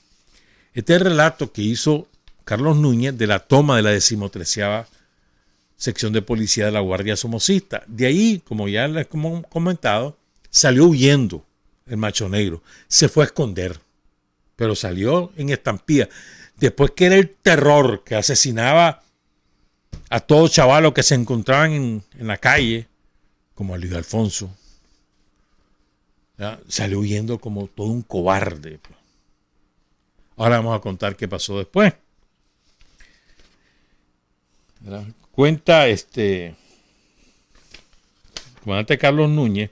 Este es el relato que hizo Carlos Núñez de la toma de la 13ª sección de policía de la Guardia Somocista. De ahí, como ya les he comentado, salió huyendo el Macho Negro. Se fue a esconder, pero salió en estampida. Después que era el terror que asesinaba a todos chavalos que se encontraban en la calle, como a Luis Alfonso, ¿ya? Salió huyendo como todo un cobarde. Ahora vamos a contar qué pasó después. ¿Ya? Cuenta el comandante Carlos Núñez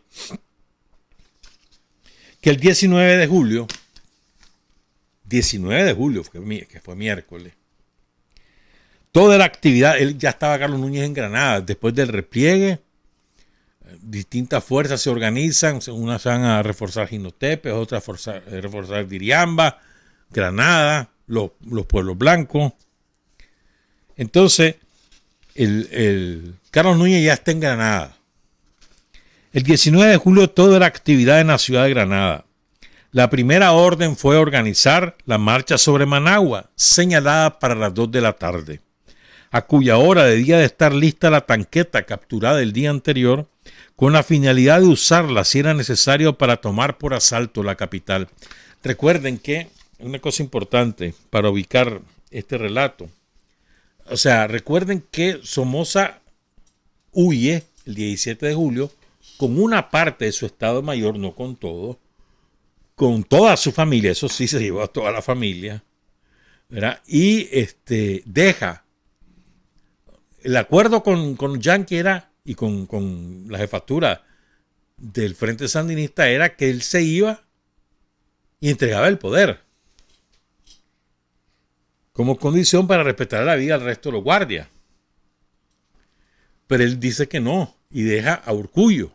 que el 19 de julio, que fue miércoles, toda la actividad, ya estaba Carlos Núñez en Granada. Después del repliegue, distintas fuerzas se organizan, unas van a reforzar Jinotepes, otras a reforzar Diriamba, Granada, los pueblos blancos. Entonces, el Carlos Núñez ya está en Granada. El 19 de julio toda la actividad en la ciudad de Granada. La primera orden fue organizar la marcha sobre Managua, señalada para las 2 de la tarde, a cuya hora debía de estar lista la tanqueta capturada el día anterior, con la finalidad de usarla si era necesario para tomar por asalto la capital. Recuerden que una cosa importante para ubicar este relato, o sea, recuerden que Somoza huye el 17 de julio con una parte de su estado mayor, no con todo, con toda su familia, eso sí, se llevó a toda la familia, ¿verdad? Y deja el acuerdo con Yankee era, y con la jefatura del Frente Sandinista, era que él se iba y entregaba el poder como condición para respetar la vida al resto de los guardias. Pero él dice que no y deja a Urcullo.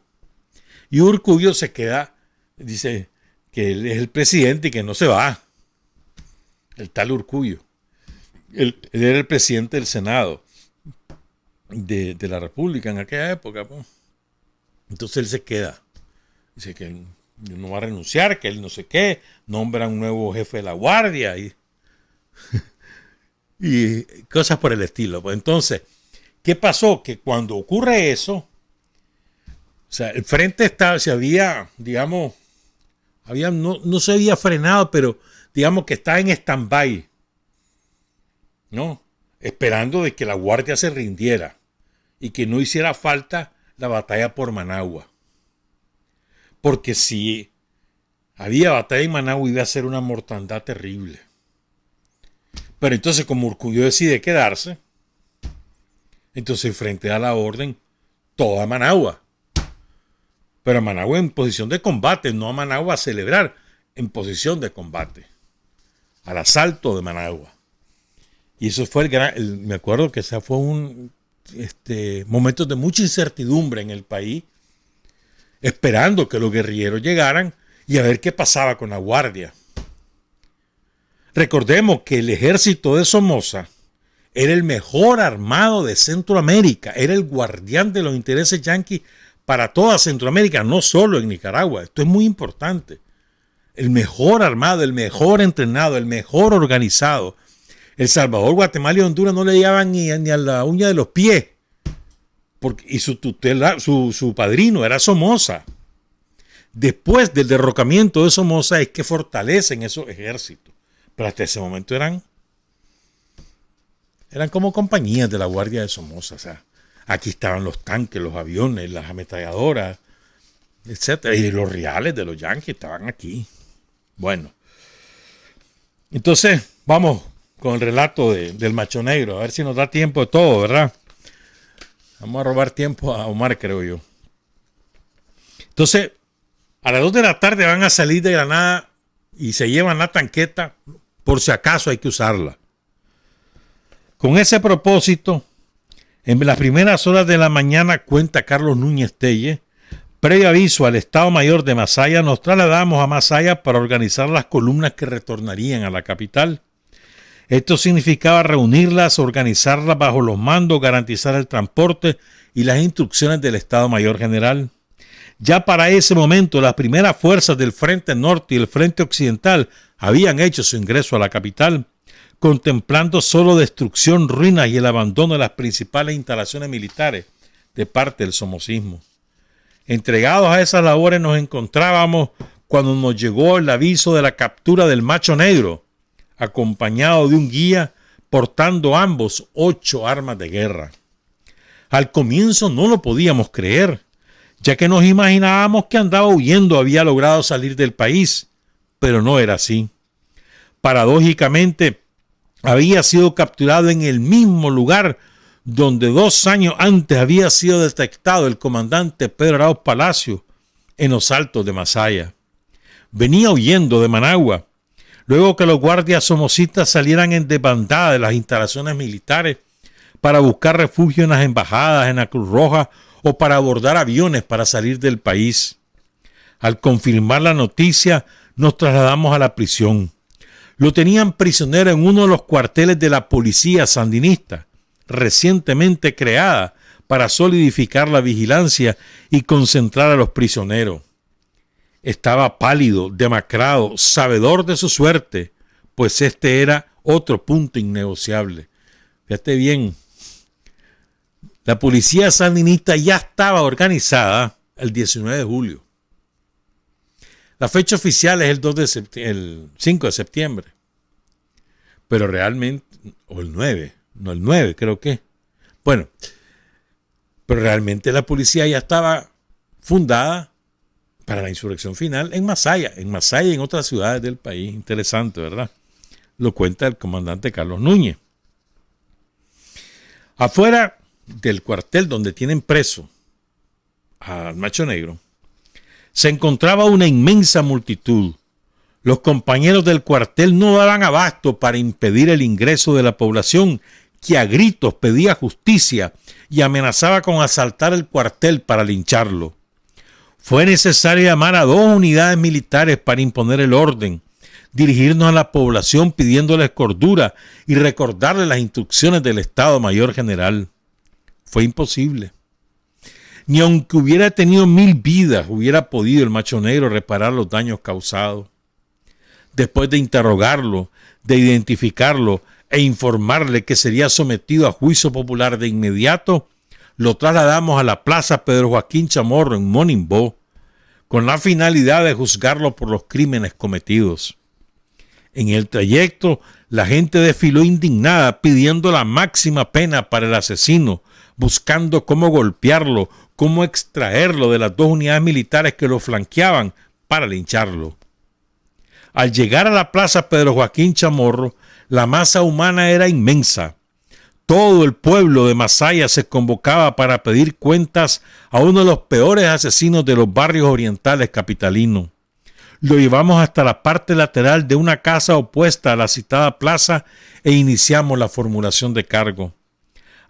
Y Urcullo se queda, dice que él es el presidente y que no se va. El tal Urcullo. Él era el presidente del Senado de la República en aquella época. Pues. Entonces él se queda. Dice que él no va a renunciar, que él no sé qué. Nombra un nuevo jefe de la guardia y cosas por el estilo. Pues entonces, ¿qué pasó? Que cuando ocurre eso, o sea, el frente se había, digamos, no se había frenado, pero digamos que está en stand-by, ¿no? Esperando de que la guardia se rindiera y que no hiciera falta la batalla por Managua. porque si había batalla en Managua iba a ser una mortandad terrible. Pero entonces, como Urcuyo decide quedarse, entonces frente a la orden, toda Managua. Pero Managua en posición de combate, no a Managua a celebrar, en posición de combate. Al asalto de Managua. Y eso fue me acuerdo que ese fue un momento de mucha incertidumbre en el país, esperando que los guerrilleros llegaran y a ver qué pasaba con la guardia. Recordemos que el ejército de Somoza era el mejor armado de Centroamérica, era el guardián de los intereses yanquis para toda Centroamérica, no solo en Nicaragua. Esto es muy importante. El mejor armado, el mejor entrenado, el mejor organizado. El Salvador, Guatemala y Honduras no le llegaban ni a la uña de los pies. Y su tutela, su padrino era Somoza. Después del derrocamiento de Somoza es que fortalecen esos ejércitos. Pero hasta ese momento eran como compañías de la Guardia de Somoza. O sea, aquí estaban los tanques, los aviones, las ametralladoras, etc. Y los reales de los yanquis estaban aquí. Bueno, entonces vamos con el relato del Macho Negro. A ver si nos da tiempo de todo, ¿verdad? Vamos a robar tiempo a Omar, creo yo. Entonces, a las 2 de la tarde van a salir de Granada y se llevan la tanqueta, por si acaso hay que usarla. Con ese propósito, en las primeras horas de la mañana, cuenta Carlos Núñez Telle, previo aviso al Estado Mayor de Masaya, nos trasladamos a Masaya para organizar las columnas que retornarían a la capital. Esto significaba reunirlas, organizarlas bajo los mandos, garantizar el transporte y las instrucciones del Estado Mayor General. Ya para ese momento, las primeras fuerzas del Frente Norte y el Frente Occidental habían hecho su ingreso a la capital, contemplando solo destrucción, ruinas y el abandono de las principales instalaciones militares de parte del somocismo. Entregados a esas labores nos encontrábamos cuando nos llegó el aviso de la captura del Macho Negro, acompañado de un guía portando ambos 8 armas de guerra. Al comienzo no lo podíamos creer, ya que nos imaginábamos que andaba huyendo, había logrado salir del país, pero no era así. Paradójicamente, había sido capturado en el mismo lugar donde 2 años antes había sido detectado el comandante Pedro Arauz Palacio en los Altos de Masaya. Venía huyendo de Managua, luego que los guardias somocistas salieran en desbandada de las instalaciones militares para buscar refugio en las embajadas, en la Cruz Roja o para abordar aviones para salir del país. Al confirmar la noticia, nos trasladamos a la prisión. Lo tenían prisionero en uno de los cuarteles de la policía sandinista, recientemente creada para solidificar la vigilancia y concentrar a los prisioneros. Estaba pálido, demacrado, sabedor de su suerte, pues este era otro punto innegociable. Fíjate bien, la policía sandinista ya estaba organizada el 19 de julio. La fecha oficial es el 5 de septiembre. Pero realmente, o el 9, no el 9 creo que. Bueno, pero realmente la policía ya estaba fundada para la insurrección final en Masaya y en otras ciudades del país. Interesante, ¿verdad? Lo cuenta el comandante Carlos Núñez. Afuera del cuartel donde tienen preso al Macho Negro, se encontraba una inmensa multitud. Los compañeros del cuartel no daban abasto para impedir el ingreso de la población, que a gritos pedía justicia y amenazaba con asaltar el cuartel para lincharlo. Fue necesario llamar a 2 unidades militares para imponer el orden, dirigirnos a la población pidiéndoles cordura y recordarles las instrucciones del Estado Mayor General. Fue imposible. Ni aunque hubiera tenido 1000 vidas, hubiera podido el Macho Negro reparar los daños causados. Después de interrogarlo, de identificarlo e informarle que sería sometido a juicio popular de inmediato, lo trasladamos a la Plaza Pedro Joaquín Chamorro en Monimbó, con la finalidad de juzgarlo por los crímenes cometidos. En el trayecto, la gente desfiló indignada pidiendo la máxima pena para el asesino, buscando cómo golpearlo, cómo extraerlo de las 2 unidades militares que lo flanqueaban para lincharlo. Al llegar a la plaza Pedro Joaquín Chamorro, la masa humana era inmensa. Todo el pueblo de Masaya se convocaba para pedir cuentas a uno de los peores asesinos de los barrios orientales capitalinos. Lo llevamos hasta la parte lateral de una casa opuesta a la citada plaza e iniciamos la formulación de cargo.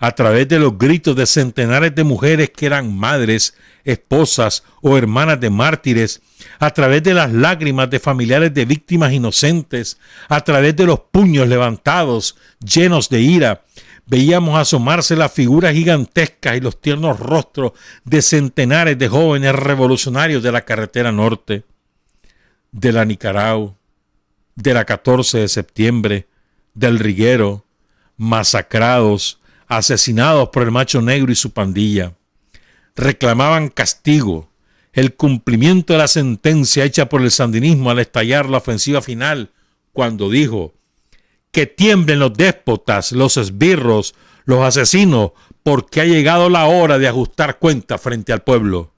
A través de los gritos de centenares de mujeres que eran madres, esposas o hermanas de mártires, a través de las lágrimas de familiares de víctimas inocentes, a través de los puños levantados, llenos de ira, veíamos asomarse las figuras gigantescas y los tiernos rostros de centenares de jóvenes revolucionarios de la carretera norte, de la Nicaragua, de la 14 de septiembre, del Riguero, masacrados, asesinados por el Macho Negro y su pandilla. Reclamaban castigo, el cumplimiento de la sentencia hecha por el sandinismo al estallar la ofensiva final, cuando dijo: que tiemblen los déspotas, los esbirros, los asesinos, porque ha llegado la hora de ajustar cuentas frente al pueblo.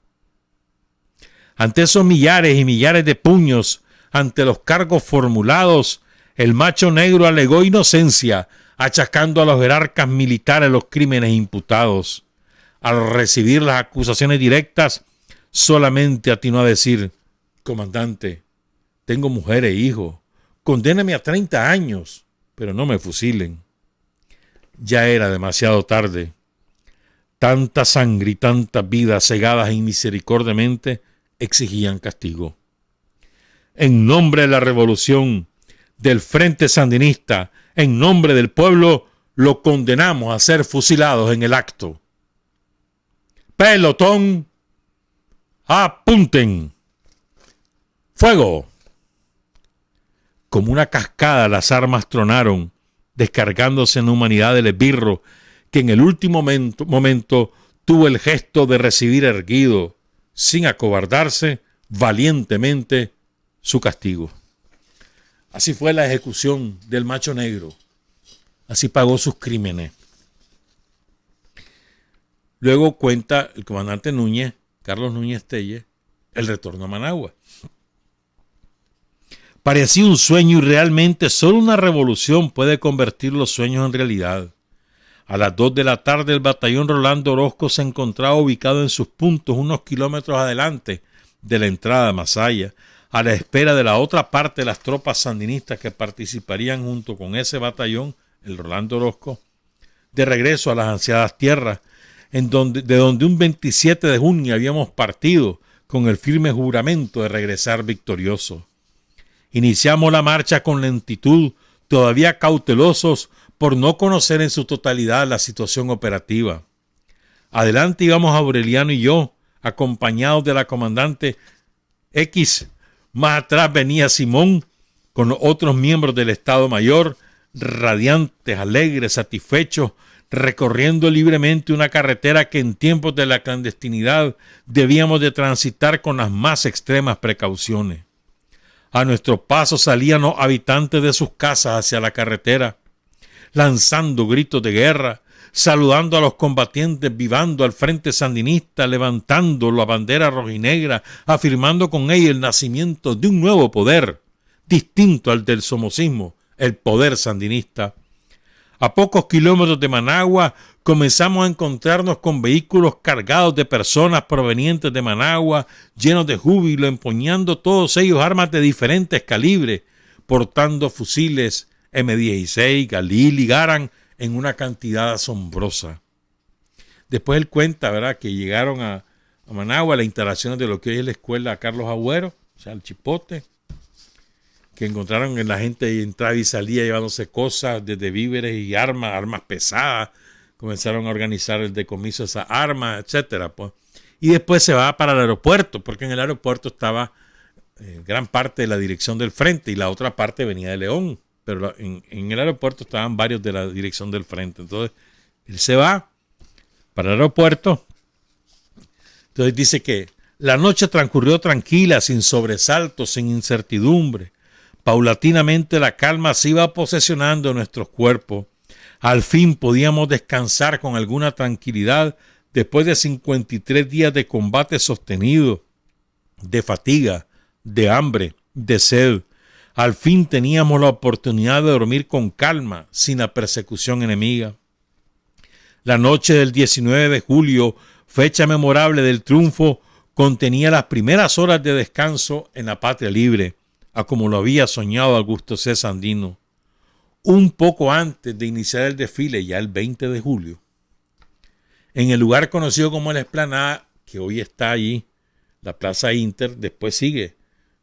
Ante esos millares y millares de puños, ante los cargos formulados, el Macho Negro alegó inocencia, achacando a los jerarcas militares los crímenes imputados. Al recibir las acusaciones directas, solamente atinó a decir: comandante, tengo mujer e hijo, condéneme a 30 años, pero no me fusilen. Ya era demasiado tarde. Tanta sangre y tantas vidas cegadas inmisericordiamente exigían castigo. En nombre de la revolución, del Frente Sandinista, en nombre del pueblo, lo condenamos a ser fusilados en el acto. Pelotón, apunten. ¡Fuego! Como una cascada las armas tronaron, descargándose en la humanidad del esbirro, que en el último momento tuvo el gesto de recibir erguido, sin acobardarse, valientemente su castigo. Así fue la ejecución del Macho Negro. Así pagó sus crímenes. Luego cuenta el comandante Núñez, Carlos Núñez Tellez, el retorno a Managua. Parecía un sueño y realmente solo una revolución puede convertir los sueños en realidad. A las 2 de la tarde el batallón Rolando Orozco se encontraba ubicado en sus puntos unos kilómetros adelante de la entrada a Masaya, a la espera de la otra parte de las tropas sandinistas que participarían junto con ese batallón, el Rolando Orozco, de regreso a las ansiadas tierras, de donde un 27 de junio habíamos partido con el firme juramento de regresar victoriosos. Iniciamos la marcha con lentitud, todavía cautelosos por no conocer en su totalidad la situación operativa. Adelante íbamos Aureliano y yo, acompañados de la comandante X. Más atrás venía Simón con otros miembros del Estado Mayor, radiantes, alegres, satisfechos, recorriendo libremente una carretera que en tiempos de la clandestinidad debíamos de transitar con las más extremas precauciones. A nuestro paso salían los habitantes de sus casas hacia la carretera, lanzando gritos de guerra, saludando a los combatientes, vivando al Frente Sandinista, levantando la bandera rojinegra, afirmando con ella el nacimiento de un nuevo poder, distinto al del somocismo, el poder sandinista. A pocos kilómetros de Managua comenzamos a encontrarnos con vehículos cargados de personas provenientes de Managua, llenos de júbilo, empuñando todos ellos armas de diferentes calibres, portando fusiles M16, Galil y Garand en una cantidad asombrosa. Después él cuenta, ¿verdad?, que llegaron a Managua, las instalaciones de lo que hoy es la escuela Carlos Agüero, o sea, el Chipote, que encontraron en la gente entraba y salía llevándose cosas desde víveres y armas pesadas. Comenzaron a organizar el decomiso de esas armas, etcétera, pues. Y después se va para el aeropuerto, porque en el aeropuerto estaba gran parte de la dirección del frente y la otra parte venía de León. Pero en el aeropuerto estaban varios de la dirección del frente. Entonces, él se va para el aeropuerto. Entonces dice que la noche transcurrió tranquila, sin sobresaltos, sin incertidumbre. Paulatinamente la calma se iba posesionando en nuestros cuerpos. Al fin podíamos descansar con alguna tranquilidad después de 53 días de combate sostenido, de fatiga, de hambre, de sed. Al fin teníamos la oportunidad de dormir con calma, sin la persecución enemiga. La noche del 19 de julio, fecha memorable del triunfo, contenía las primeras horas de descanso en la patria libre, a como lo había soñado Augusto C. Sandino. Un poco antes de iniciar el desfile, ya el 20 de julio, en el lugar conocido como la Explanada, que hoy está allí, la Plaza Inter, después sigue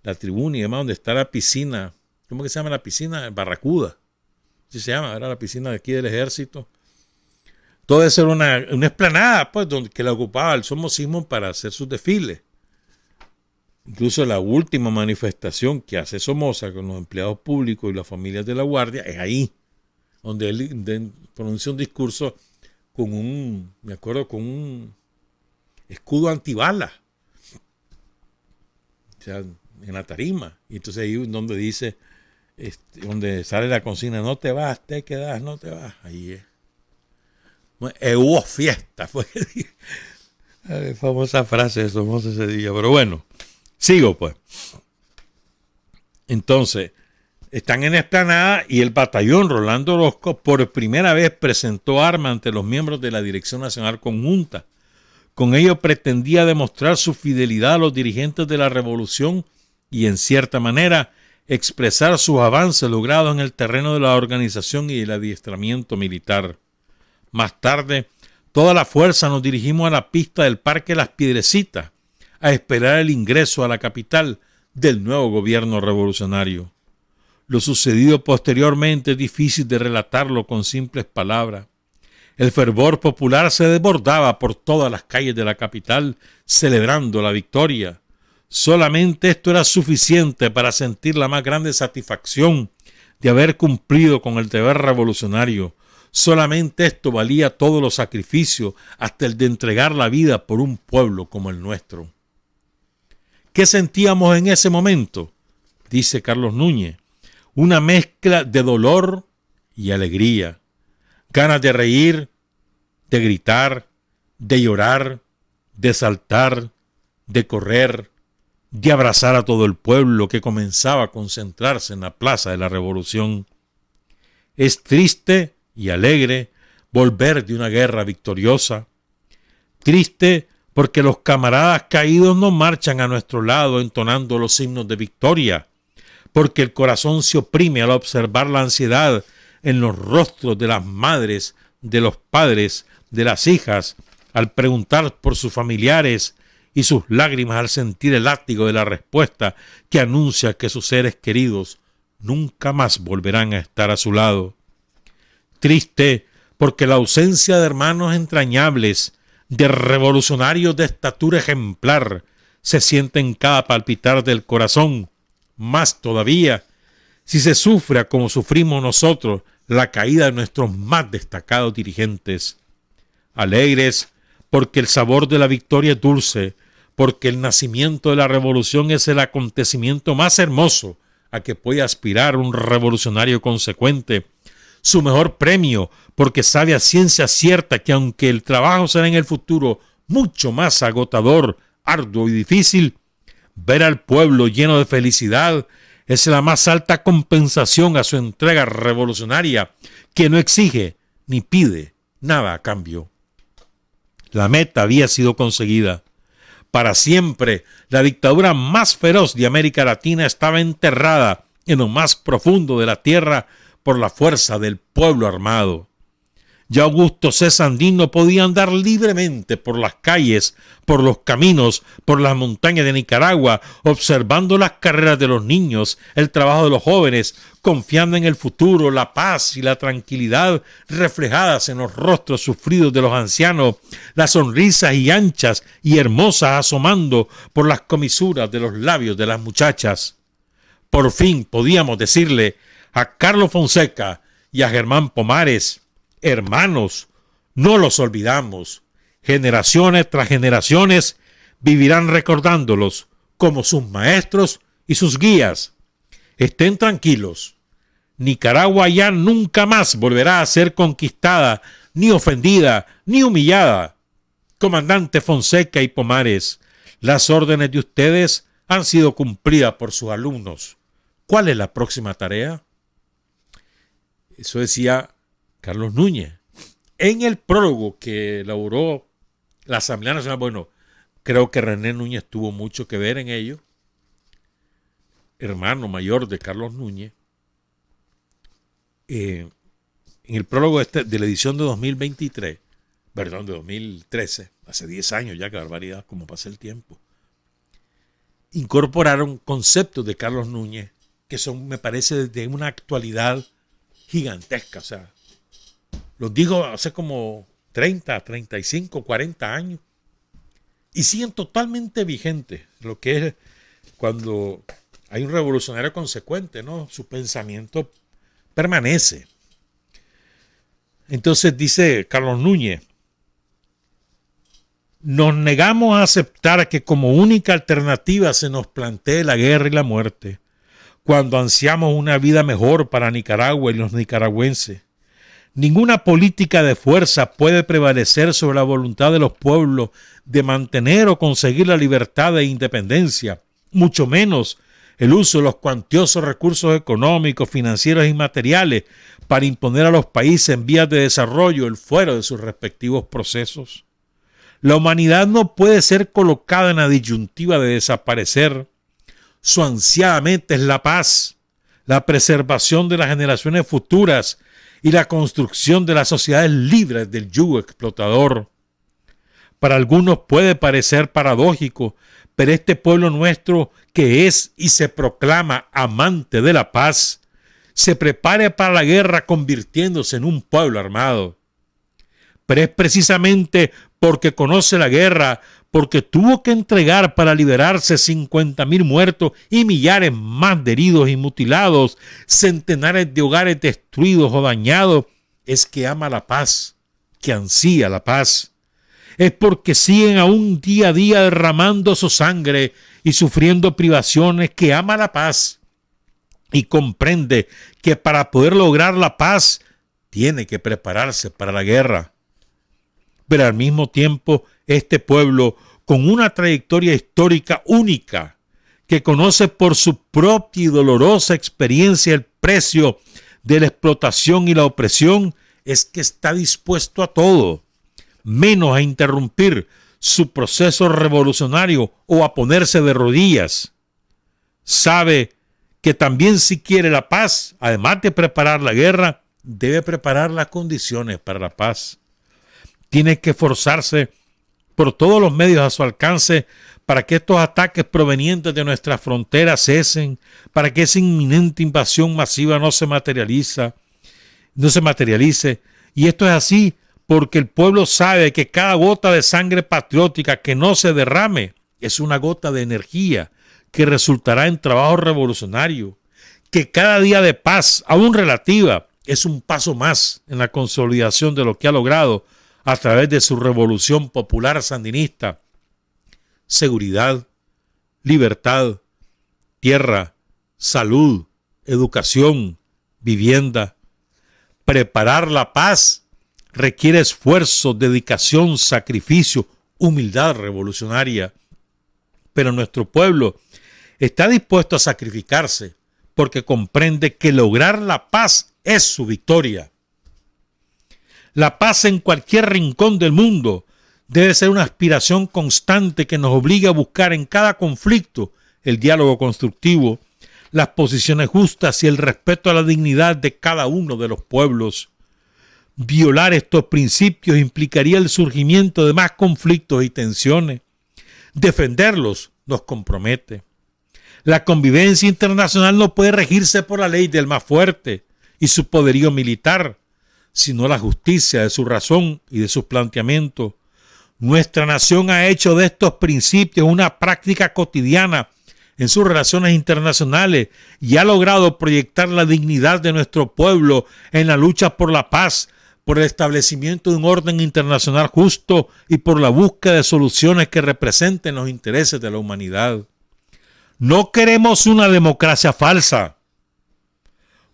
la tribuna y demás, donde está la piscina. ¿Cómo que se llama la piscina? Barracuda. Así se llama, era la piscina de aquí del Ejército. Todo eso era una explanada, pues, que la ocupaba el somocismo para hacer sus desfiles. Incluso la última manifestación que hace Somoza con los empleados públicos y las familias de la Guardia es ahí, donde él pronuncia un discurso con un escudo antibalas, o sea, en la tarima. Y entonces ahí donde dice, donde sale la consigna, no te vas, te quedas, no te vas. Ahí es. Bueno, hubo fiesta, fue famosa frase de Somoza ese día, pero bueno. Sigo, pues. Entonces, están en la explanada y el batallón Rolando Orozco por primera vez presentó armas ante los miembros de la Dirección Nacional Conjunta. Con ello pretendía demostrar su fidelidad a los dirigentes de la revolución y, en cierta manera, expresar sus avances logrados en el terreno de la organización y el adiestramiento militar. Más tarde, toda la fuerza nos dirigimos a la pista del Parque Las Piedrecitas, a esperar el ingreso a la capital del nuevo gobierno revolucionario. Lo sucedido posteriormente es difícil de relatarlo con simples palabras. El fervor popular se desbordaba por todas las calles de la capital, celebrando la victoria. Solamente esto era suficiente para sentir la más grande satisfacción de haber cumplido con el deber revolucionario. Solamente esto valía todos los sacrificios, hasta el de entregar la vida por un pueblo como el nuestro. ¿Qué sentíamos en ese momento? Dice Carlos Núñez. Una mezcla de dolor y alegría. Ganas de reír, de gritar, de llorar, de saltar, de correr, de abrazar a todo el pueblo que comenzaba a concentrarse en la Plaza de la Revolución. Es triste y alegre volver de una guerra victoriosa. Triste porque los camaradas caídos no marchan a nuestro lado entonando los himnos de victoria, porque el corazón se oprime al observar la ansiedad en los rostros de las madres, de los padres, de las hijas, al preguntar por sus familiares y sus lágrimas al sentir el látigo de la respuesta que anuncia que sus seres queridos nunca más volverán a estar a su lado. Triste porque la ausencia de hermanos entrañables, de revolucionarios de estatura ejemplar, se siente en cada palpitar del corazón. Más todavía, si se sufre como sufrimos nosotros la caída de nuestros más destacados dirigentes. Alegres porque el sabor de la victoria es dulce, porque el nacimiento de la revolución es el acontecimiento más hermoso a que puede aspirar un revolucionario consecuente. Su mejor premio, porque sabe a ciencia cierta que aunque el trabajo será en el futuro mucho más agotador, arduo y difícil, ver al pueblo lleno de felicidad es la más alta compensación a su entrega revolucionaria, que no exige ni pide nada a cambio. La meta había sido conseguida. Para siempre, la dictadura más feroz de América Latina estaba enterrada en lo más profundo de la tierra por la fuerza del pueblo armado. Ya Augusto C. Sandino podía andar libremente por las calles, por los caminos, por las montañas de Nicaragua, observando las carreras de los niños, el trabajo de los jóvenes, confiando en el futuro, la paz y la tranquilidad reflejadas en los rostros sufridos de los ancianos, las sonrisas y anchas y hermosas asomando por las comisuras de los labios de las muchachas. Por fin podíamos decirle a Carlos Fonseca y a Germán Pomares: hermanos, no los olvidamos. Generaciones tras generaciones vivirán recordándolos como sus maestros y sus guías. Estén tranquilos, Nicaragua ya nunca más volverá a ser conquistada, ni ofendida, ni humillada. Comandante Fonseca y Pomares, las órdenes de ustedes han sido cumplidas por sus alumnos. ¿Cuál es la próxima tarea? Eso decía Carlos Núñez. En el prólogo que elaboró la Asamblea Nacional, bueno, creo que René Núñez tuvo mucho que ver en ello, hermano mayor de Carlos Núñez. En el prólogo de la edición de 2023, perdón, de 2013, hace 10 años ya, qué barbaridad, como pasa el tiempo, incorporaron conceptos de Carlos Núñez que son, me parece, de una actualidad gigantesca. O sea, los dijo hace como 30, 35, 40 años y siguen totalmente vigentes, lo que es cuando hay un revolucionario consecuente, ¿no? Su pensamiento permanece. Entonces dice Carlos Núñez: nos negamos a aceptar que como única alternativa se nos plantee la guerra y la muerte, cuando ansiamos una vida mejor para Nicaragua y los nicaragüenses. Ninguna política de fuerza puede prevalecer sobre la voluntad de los pueblos de mantener o conseguir la libertad e independencia, mucho menos el uso de los cuantiosos recursos económicos, financieros y materiales para imponer a los países en vías de desarrollo el fuero de sus respectivos procesos. La humanidad no puede ser colocada en la disyuntiva de desaparecer. Su ansiada meta es la paz, la preservación de las generaciones futuras y la construcción de las sociedades libres del yugo explotador. Para algunos puede parecer paradójico, pero este pueblo nuestro, que es y se proclama amante de la paz, se prepare para la guerra convirtiéndose en un pueblo armado. Pero es precisamente porque conoce la guerra, porque tuvo que entregar para liberarse 50.000 muertos y millares más de heridos y mutilados, centenares de hogares destruidos o dañados, es que ama la paz, que ansía la paz. Es porque siguen aún día a día derramando su sangre y sufriendo privaciones, que ama la paz y comprende que para poder lograr la paz tiene que prepararse para la guerra. Pero al mismo tiempo, este pueblo, con una trayectoria histórica única, que conoce por su propia y dolorosa experiencia el precio de la explotación y la opresión, es que está dispuesto a todo, menos a interrumpir su proceso revolucionario o a ponerse de rodillas. Sabe que también, si quiere la paz, además de preparar la guerra, debe preparar las condiciones para la paz. Tiene que esforzarse por todos los medios a su alcance para que estos ataques provenientes de nuestras fronteras cesen, para que esa inminente invasión masiva no se materialice. Y esto es así porque el pueblo sabe que cada gota de sangre patriótica que no se derrame es una gota de energía que resultará en trabajo revolucionario, que cada día de paz, aún relativa, es un paso más en la consolidación de lo que ha logrado a través de su revolución popular sandinista. Seguridad, libertad, tierra, salud, educación, vivienda. Preparar la paz requiere esfuerzo, dedicación, sacrificio, humildad revolucionaria. Pero nuestro pueblo está dispuesto a sacrificarse porque comprende que lograr la paz es su victoria. La paz en cualquier rincón del mundo debe ser una aspiración constante que nos obliga a buscar en cada conflicto el diálogo constructivo, las posiciones justas y el respeto a la dignidad de cada uno de los pueblos. Violar estos principios implicaría el surgimiento de más conflictos y tensiones. Defenderlos nos compromete. La convivencia internacional no puede regirse por la ley del más fuerte y su poderío militar, sino la justicia de su razón y de sus planteamientos. Nuestra nación ha hecho de estos principios una práctica cotidiana en sus relaciones internacionales y ha logrado proyectar la dignidad de nuestro pueblo en la lucha por la paz, por el establecimiento de un orden internacional justo y por la búsqueda de soluciones que representen los intereses de la humanidad. No queremos una democracia falsa.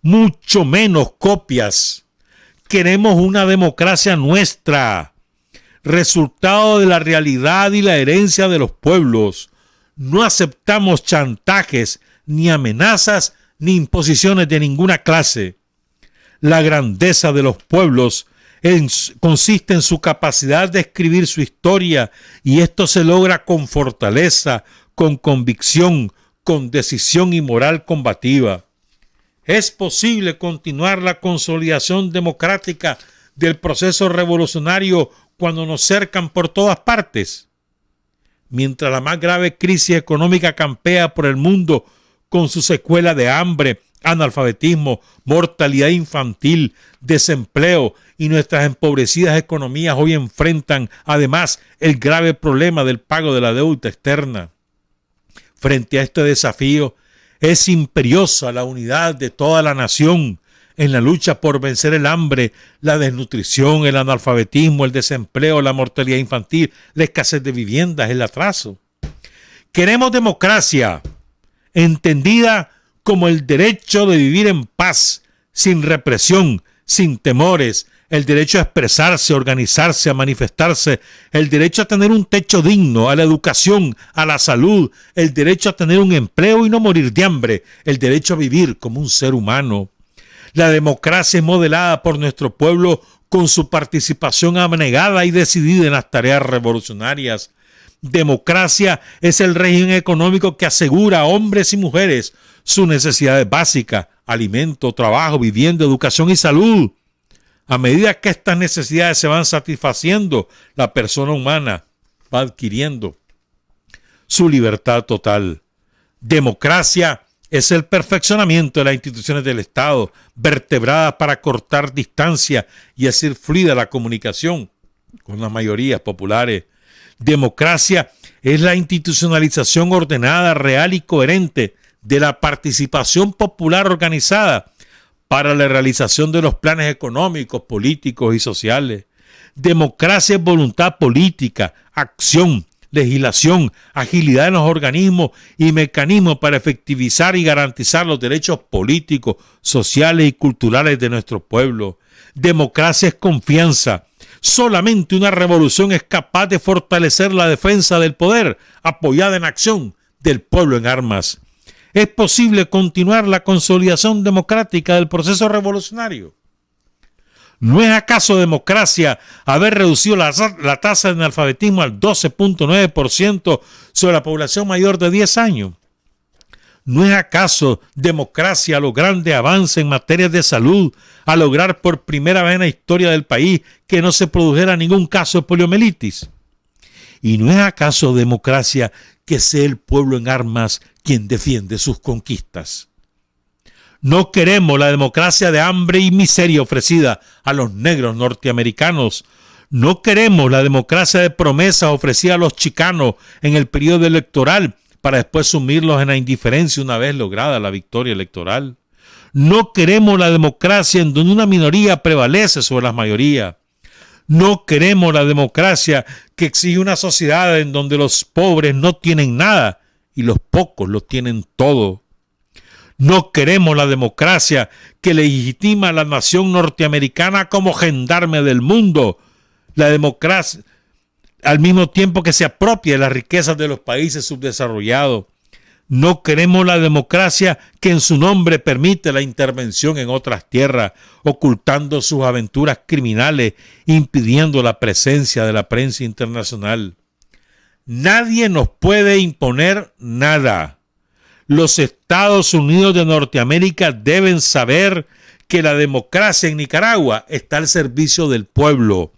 mucho menos copias. Queremos una democracia nuestra, resultado de la realidad y la herencia de los pueblos. No aceptamos chantajes, ni amenazas, ni imposiciones de ninguna clase. La grandeza de los pueblos consiste en su capacidad de escribir su historia, y esto se logra con fortaleza, con convicción, con decisión y moral combativa. Es posible continuar la consolidación democrática del proceso revolucionario cuando nos cercan por todas partes. Mientras la más grave crisis económica campea por el mundo con su secuela de hambre, analfabetismo, mortalidad infantil, desempleo, y nuestras empobrecidas economías hoy enfrentan además el grave problema del pago de la deuda externa. Frente a este desafío, es imperiosa la unidad de toda la nación en la lucha por vencer el hambre, la desnutrición, el analfabetismo, el desempleo, la mortalidad infantil, la escasez de viviendas, el atraso. Queremos democracia, entendida como el derecho de vivir en paz, sin represión, sin temores, el derecho a expresarse, a organizarse, a manifestarse, el derecho a tener un techo digno, a la educación, a la salud, el derecho a tener un empleo y no morir de hambre, el derecho a vivir como un ser humano. La democracia es modelada por nuestro pueblo con su participación abnegada y decidida en las tareas revolucionarias. Democracia es el régimen económico que asegura a hombres y mujeres sus necesidades básicas: alimento, trabajo, vivienda, educación y salud. A medida que estas necesidades se van satisfaciendo, la persona humana va adquiriendo su libertad total. Democracia es el perfeccionamiento de las instituciones del Estado, vertebradas para cortar distancia y hacer fluida la comunicación con las mayorías populares. Democracia es la institucionalización ordenada, real y coherente de la participación popular organizada para la realización de los planes económicos, políticos y sociales. Democracia es voluntad política, acción, legislación, agilidad en los organismos y mecanismos para efectivizar y garantizar los derechos políticos, sociales y culturales de nuestro pueblo. Democracia es confianza. Solamente una revolución es capaz de fortalecer la defensa del poder, apoyada en acción del pueblo en armas. ¿Es posible continuar la consolidación democrática del proceso revolucionario? ¿No es acaso democracia haber reducido la tasa de analfabetismo al 12.9% sobre la población mayor de 10 años? ¿No es acaso democracia los grandes avances en materia de salud, a lograr por primera vez en la historia del país que no se produjera ningún caso de poliomielitis? ¿Y no es acaso democracia que sea el pueblo en armas quien defiende sus conquistas? No queremos la democracia de hambre y miseria ofrecida a los negros norteamericanos. No queremos la democracia de promesas ofrecida a los chicanos en el periodo electoral para después sumirlos en la indiferencia una vez lograda la victoria electoral. No queremos la democracia en donde una minoría prevalece sobre la mayoría. No queremos la democracia que exige una sociedad en donde los pobres no tienen nada y los pocos lo tienen todo. No queremos la democracia que legitima a la nación norteamericana como gendarme del mundo. La democracia, al mismo tiempo que se apropia de las riquezas de los países subdesarrollados. No queremos la democracia que en su nombre permite la intervención en otras tierras, ocultando sus aventuras criminales, impidiendo la presencia de la prensa internacional. Nadie nos puede imponer nada. Los Estados Unidos de Norteamérica deben saber que la democracia en Nicaragua está al servicio del pueblo,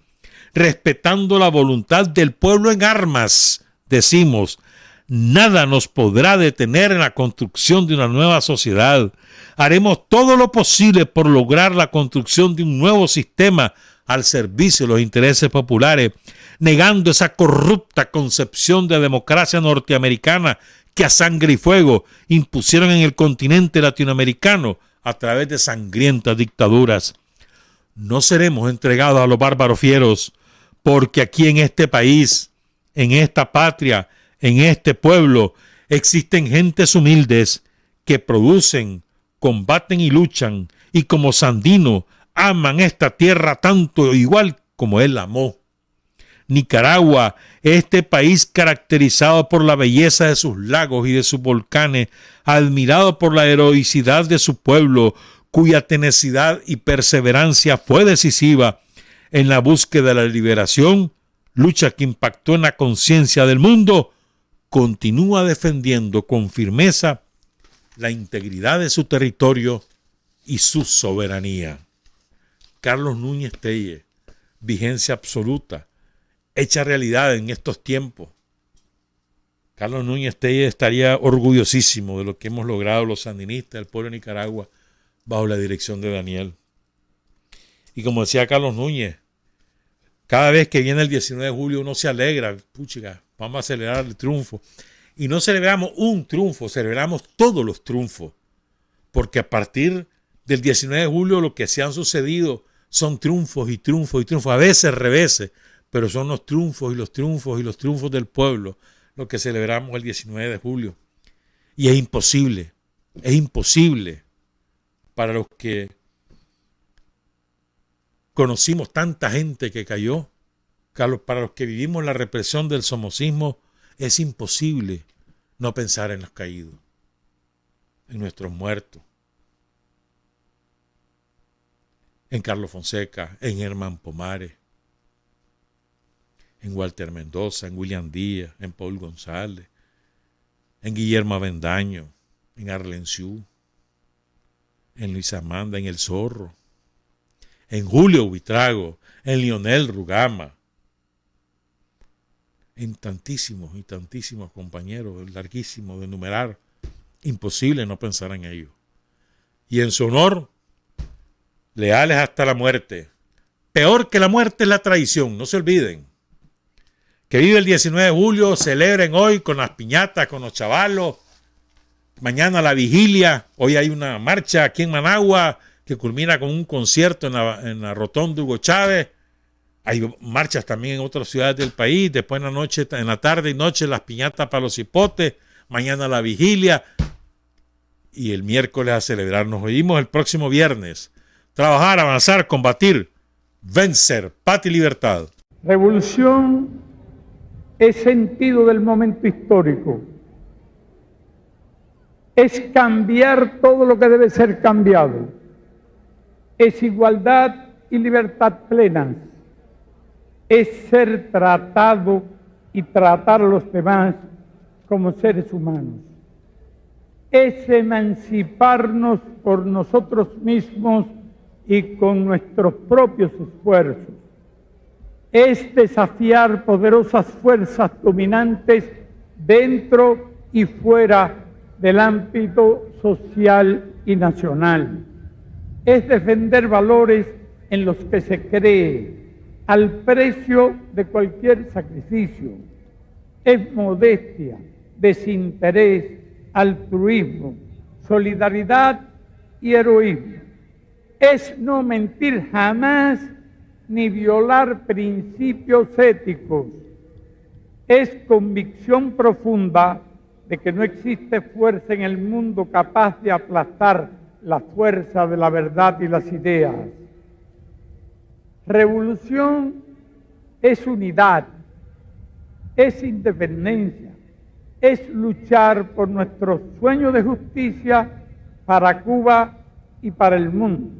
respetando la voluntad del pueblo en armas. Decimos, nada nos podrá detener en la construcción de una nueva sociedad. Haremos todo lo posible por lograr la construcción de un nuevo sistema al servicio de los intereses populares, negando esa corrupta concepción de democracia norteamericana que a sangre y fuego impusieron en el continente latinoamericano a través de sangrientas dictaduras. No seremos entregados a los bárbaros fieros, porque aquí en este país, en esta patria, en este pueblo, existen gentes humildes que producen, combaten y luchan y como Sandino aman esta tierra tanto igual como él amó. Nicaragua, este país caracterizado por la belleza de sus lagos y de sus volcanes, admirado por la heroicidad de su pueblo, cuya tenacidad y perseverancia fue decisiva en la búsqueda de la liberación, lucha que impactó en la conciencia del mundo, continúa defendiendo con firmeza la integridad de su territorio y su soberanía. Carlos Núñez Tellez, vigencia absoluta, hecha realidad en estos tiempos. Carlos Núñez Tellez estaría orgullosísimo de lo que hemos logrado los sandinistas, el pueblo de Nicaragua, bajo la dirección de Daniel. Y como decía Carlos Núñez, cada vez que viene el 19 de julio uno se alegra, puchiga, vamos a celebrar el triunfo. Y no celebramos un triunfo, celebramos todos los triunfos. Porque a partir del 19 de julio lo que se han sucedido son triunfos y triunfos y triunfos, a veces reveses, pero son los triunfos y los triunfos y los triunfos del pueblo lo que celebramos el 19 de julio. Y es imposible para los que conocimos tanta gente que cayó, para los que vivimos la represión del somocismo, es imposible no pensar en los caídos, en nuestros muertos, en Carlos Fonseca, en Germán Pomares, en Walter Mendoza, en William Díaz, en Paul González, en Guillermo Avendaño, en Arlenciú, en Luis Amanda, en El Zorro, en Julio Buitrago, en Lionel Rugama, en tantísimos y tantísimos compañeros, larguísimos de enumerar, imposible no pensar en ellos. Y en su honor, leales hasta la muerte. Peor que la muerte es la traición, no se olviden. Que vive el 19 de julio, celebren hoy con las piñatas, con los chavalos. Mañana la vigilia, hoy hay una marcha aquí en Managua que culmina con un concierto en la rotonda Hugo Chávez. Hay marchas también en otras ciudades del país. Después en la tarde y noche las piñatas para los hipotes. Mañana la vigilia. Y el miércoles a celebrar. Nos oímos el próximo viernes. Trabajar, avanzar, combatir, vencer, patria y libertad. Revolución es sentido del momento histórico. Es cambiar todo lo que debe ser cambiado. Es igualdad y libertad plenas. Es ser tratado y tratar a los demás como seres humanos. Es emanciparnos por nosotros mismos y con nuestros propios esfuerzos. Es desafiar poderosas fuerzas dominantes dentro y fuera del ámbito social y nacional. Es defender valores en los que se cree, al precio de cualquier sacrificio. Es modestia, desinterés, altruismo, solidaridad y heroísmo. Es no mentir jamás ni violar principios éticos. Es convicción profunda de que no existe fuerza en el mundo capaz de aplastar la fuerza de la verdad y las ideas. Revolución es unidad, es independencia, es luchar por nuestro sueño de justicia para Cuba y para el mundo,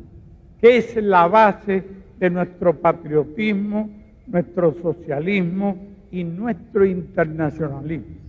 que es la base de nuestro patriotismo, nuestro socialismo y nuestro internacionalismo.